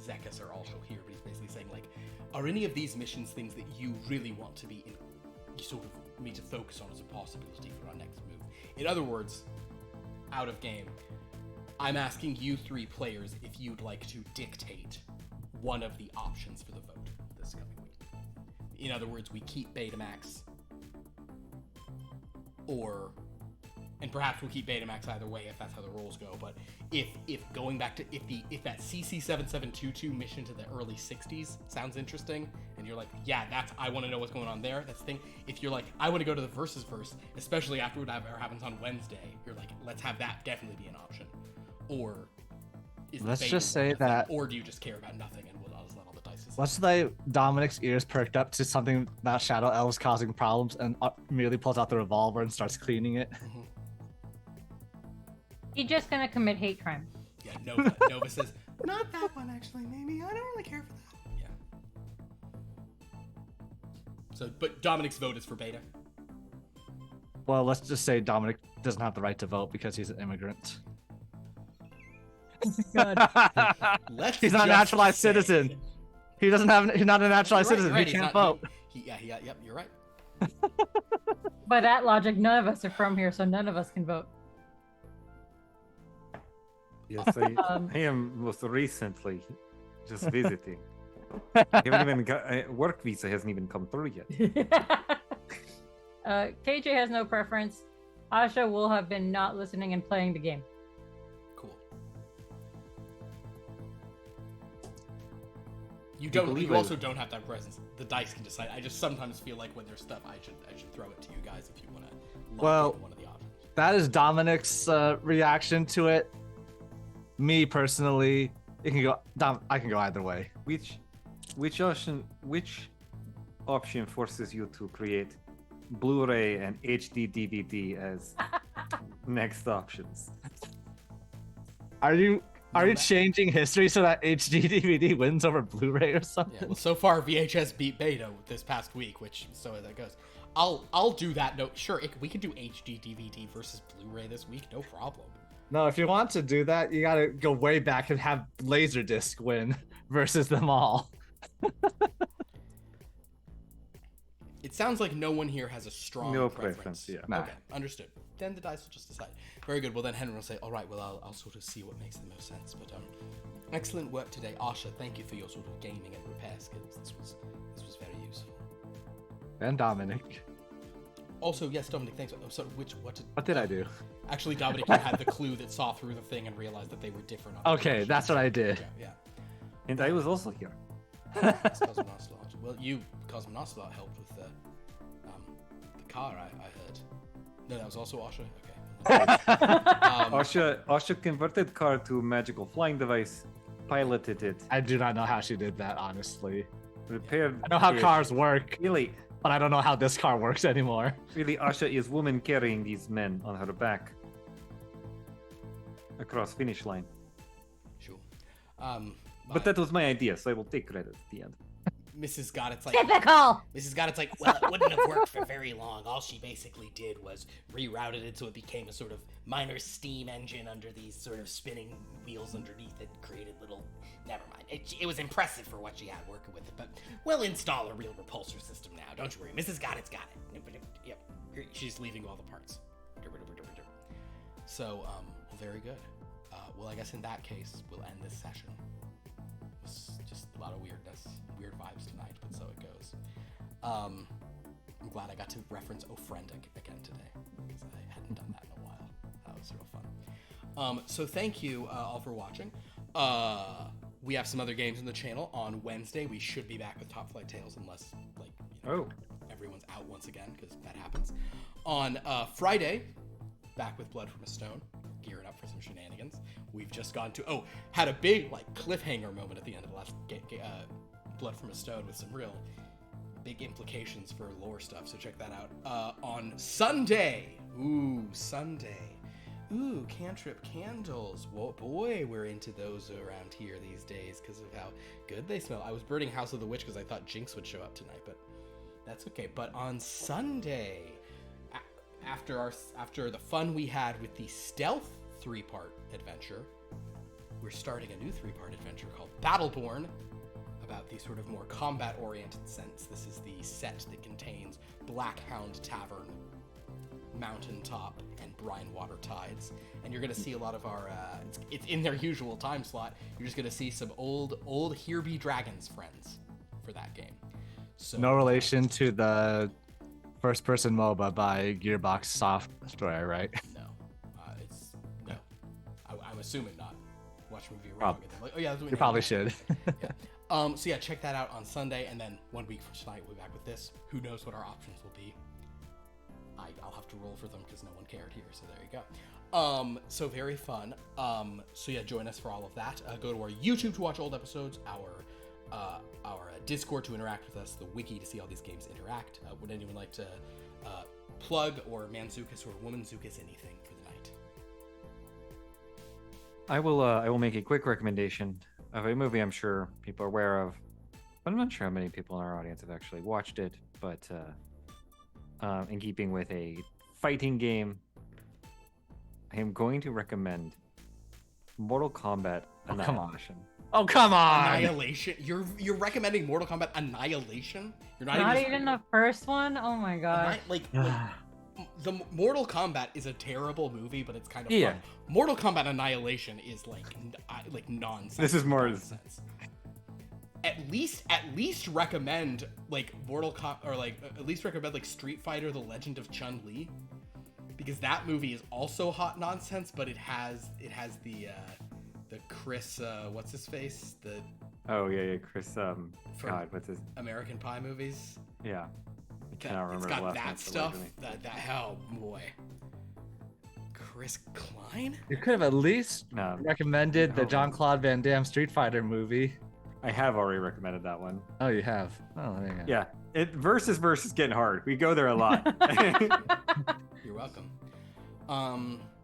Zekas are also here, but he's basically saying, like, are any of these missions things that you really want to be me to focus on as a possibility for our next move? In other words, out of game, I'm asking you 3 players if you'd like to dictate one of the options for the vote this coming week. In other words, we keep Betamax, and perhaps we'll keep Betamax either way if that's how the rules go, but if going back to, if that CC7722 mission to the early 60s sounds interesting, and you're like, yeah, I want to know what's going on there, that's the thing. If you're like, I want to go to the versus, especially after whatever happens on Wednesday, you're like, let's have that definitely be an option. Or let's just say that, or do you just care about nothing and we'll just let all the dice decide? Let's say Dominic's ears perked up to something that Shadow Elves causing problems and immediately pulls out the revolver and starts cleaning it. Mm-hmm. He's just gonna commit hate crime. Yeah, Nova says, not that one actually, maybe. I don't really care for that. Yeah. So, but Dominic's vote is for Beta. Well, let's just say Dominic doesn't have the right to vote because he's an immigrant. God. He's not a naturalized citizen. He's not a naturalized citizen. He can't vote. Yep, you're right. By that logic, none of us are from here, so none of us can vote. Yes, I am most recently just visiting. I haven't even got work visa hasn't even come through yet. KJ has no preference. Asha will have been not listening and playing the game. Cool. You also don't have to have presence. The dice can decide. I just sometimes feel like when there's stuff, I should throw it to you guys if you want to. Well, one of the options. That is Dominic's reaction to it. Me personally, I can go either way. Which option forces you to create Blu-ray and HD DVD as next options? Are you changing history so that HD DVD wins over Blu-ray or something? Yeah, well, so far VHS beat Beta this past week, which so that goes. I'll do that. No, sure, we can do HD DVD versus Blu-ray this week, no problem. No, if you want to do that, you gotta go way back and have Laserdisc win versus them all. It sounds like no one here has a strong preference. Yeah. Nah. Okay, understood. Then the dice will just decide. Very good. Well, then Henry will say, all right, well, I'll sort of see what makes the most sense. But excellent work today. Asha, thank you for your sort of gaming and repair skills. This was very useful. And Dominic. Also, yes, Dominic, thanks. Oh, so What did I do? Actually, Dominic, you had the clue that saw through the thing and realized that they were different. Okay, that's what I did. Yeah. And I was also here. That's Cosmonauslot. Well, Cosmonauslot helped with the car, I heard. No, that was also Asha? Okay. Asha converted car to magical flying device, piloted it, I do not know how she did that, honestly. repaired I know how it. cars work, Really, but I don't know how this car works anymore. really, Asha is woman carrying these men on her back across finish line. Sure. But that was my idea, so I will take credit at the end. Mrs. Goddard's like, Typical! Mrs. Goddard's like, well, it wouldn't have worked for very long. All she basically did was rerouted it so it became a sort of minor steam engine under these sort of spinning wheels underneath it, created little... Never mind. It was impressive for what she had working with it, but we'll install a real repulsor system now. Don't you worry. Mrs. Goddard's got it. Yep. She's leaving all the parts. So, well, very good. Well, I guess in that case, we'll end this session. It's just a lot of weirdness, weird vibes tonight, but so it goes. I'm glad I got to reference O Friend again today, because I hadn't done that in a while. That was real fun. So thank you all for watching. We have some other games on the channel. On Wednesday, we should be back with Top Flight Tales, unless, everyone's out once again, because that happens. On Friday, back with Blood from a Stone, gearing up for some shenanigans. We've just gone to had a big cliffhanger moment at the end of the last Blood from a Stone with some real big implications for lore stuff. So check that out on Sunday. Sunday, Ooh, cantrip candles. Whoa, boy, we're into those around here these days because of how good they smell. I was burning House of the Witch because I thought Jinx would show up tonight, but that's okay. But on Sunday, after the fun we had with the stealth 3-part adventure, we're starting a new 3-part adventure called Battleborn, about the sort of more combat-oriented sense. This is the set that contains Blackhound Tavern, Mountaintop, and Brinewater Tides. And you're going to see a lot of our... it's in their usual time slot. You're just going to see some old Here Be Dragons friends for that game. So, No relation to the first-person MOBA by Gearbox Software, right? No. No. I'm assuming not. Watch me be wrong. Probably. And then, like, oh yeah, that's what we You know. probably should. Yeah. So yeah, check that out on Sunday, and then 1 week from tonight we'll be back with this. Who knows what our options will be? I'll have to roll for them because no one cared here, so there you go. So very fun. So yeah, join us for all of that. Go to our YouTube to watch old episodes, our Discord to interact with us, the wiki to see all these games interact. Would anyone like to plug or Manzukas or Womanzukas anything for the night? I will make a quick recommendation of a movie I'm sure people are aware of, but I'm not sure how many people in our audience have actually watched it. But in keeping with a fighting game, I am going to recommend Mortal Kombat Annihilation. Oh, come on! Annihilation? You're recommending Mortal Kombat Annihilation? You're Not even the first one? Oh my god. The Mortal Kombat is a terrible movie, but it's kind of Yeah. fun. Mortal Kombat Annihilation is like nonsense. This is more nonsense. At least recommend like at least recommend like Street Fighter: The Legend of Chun-Li, because that movie is also hot nonsense, but it has the Chris what's his face, the Oh yeah, Chris. God, what's his? American Pie movies. Yeah, I cannot remember. It's the got last that name for stuff. life of me. Oh boy. Chris Klein? You could have at least No, recommended the No. Jean-Claude Van Damme Street Fighter movie. I have already recommended that one. Oh, you have? Oh, there you go. Yeah, versus getting hard. We go there a lot. You're welcome.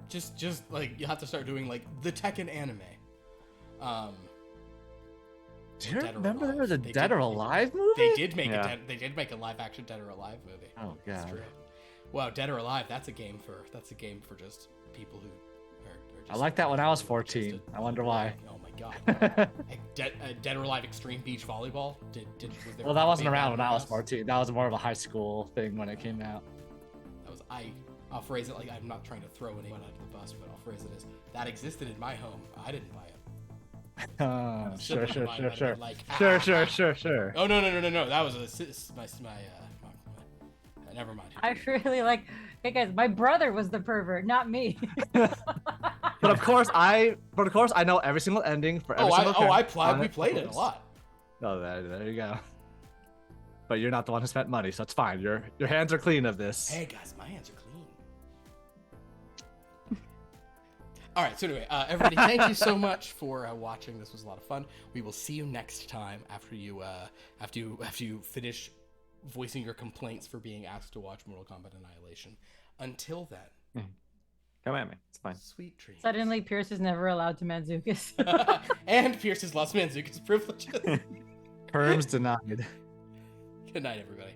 Just like you have to start doing like the Tekken anime. Do you Dead or remember there Alive. was a They Dead did- or Alive movie? They did make Yeah. a live action Dead or Alive movie. Oh, That's God. true. Wow, Dead or Alive, that's a game for just people who are just I liked that when I was who are 14. interested. I wonder why. Oh my god. Dead or Alive Extreme Beach Volleyball? Was there Well, that wasn't a around when I was house? 14. That was more of a high school thing when it came out. That was I'll phrase it like I'm not trying to throw anyone under the bus, but I'll phrase it as that existed in my home. I didn't buy it. Oh, sure. Sure. Like, Sure. Oh no! That was never mind. I really like. Hey guys, my brother was the pervert, not me. But of course, I know every single ending for every single character. We played it a lot. Oh, there you go. But you're not the one who spent money, so it's fine. Your hands are clean of this. Hey guys, my hands are clean. All right, so anyway, everybody, thank you so much for watching. This was a lot of fun. We will see you next time after you finish voicing your complaints for being asked to watch Mortal Kombat Annihilation. Until then, Come at me. It's fine. sweet dreams. Suddenly, Pierce is never allowed to Manzukas. And Pierce has lost Manzuka's privileges. Terms denied. Good night, everybody.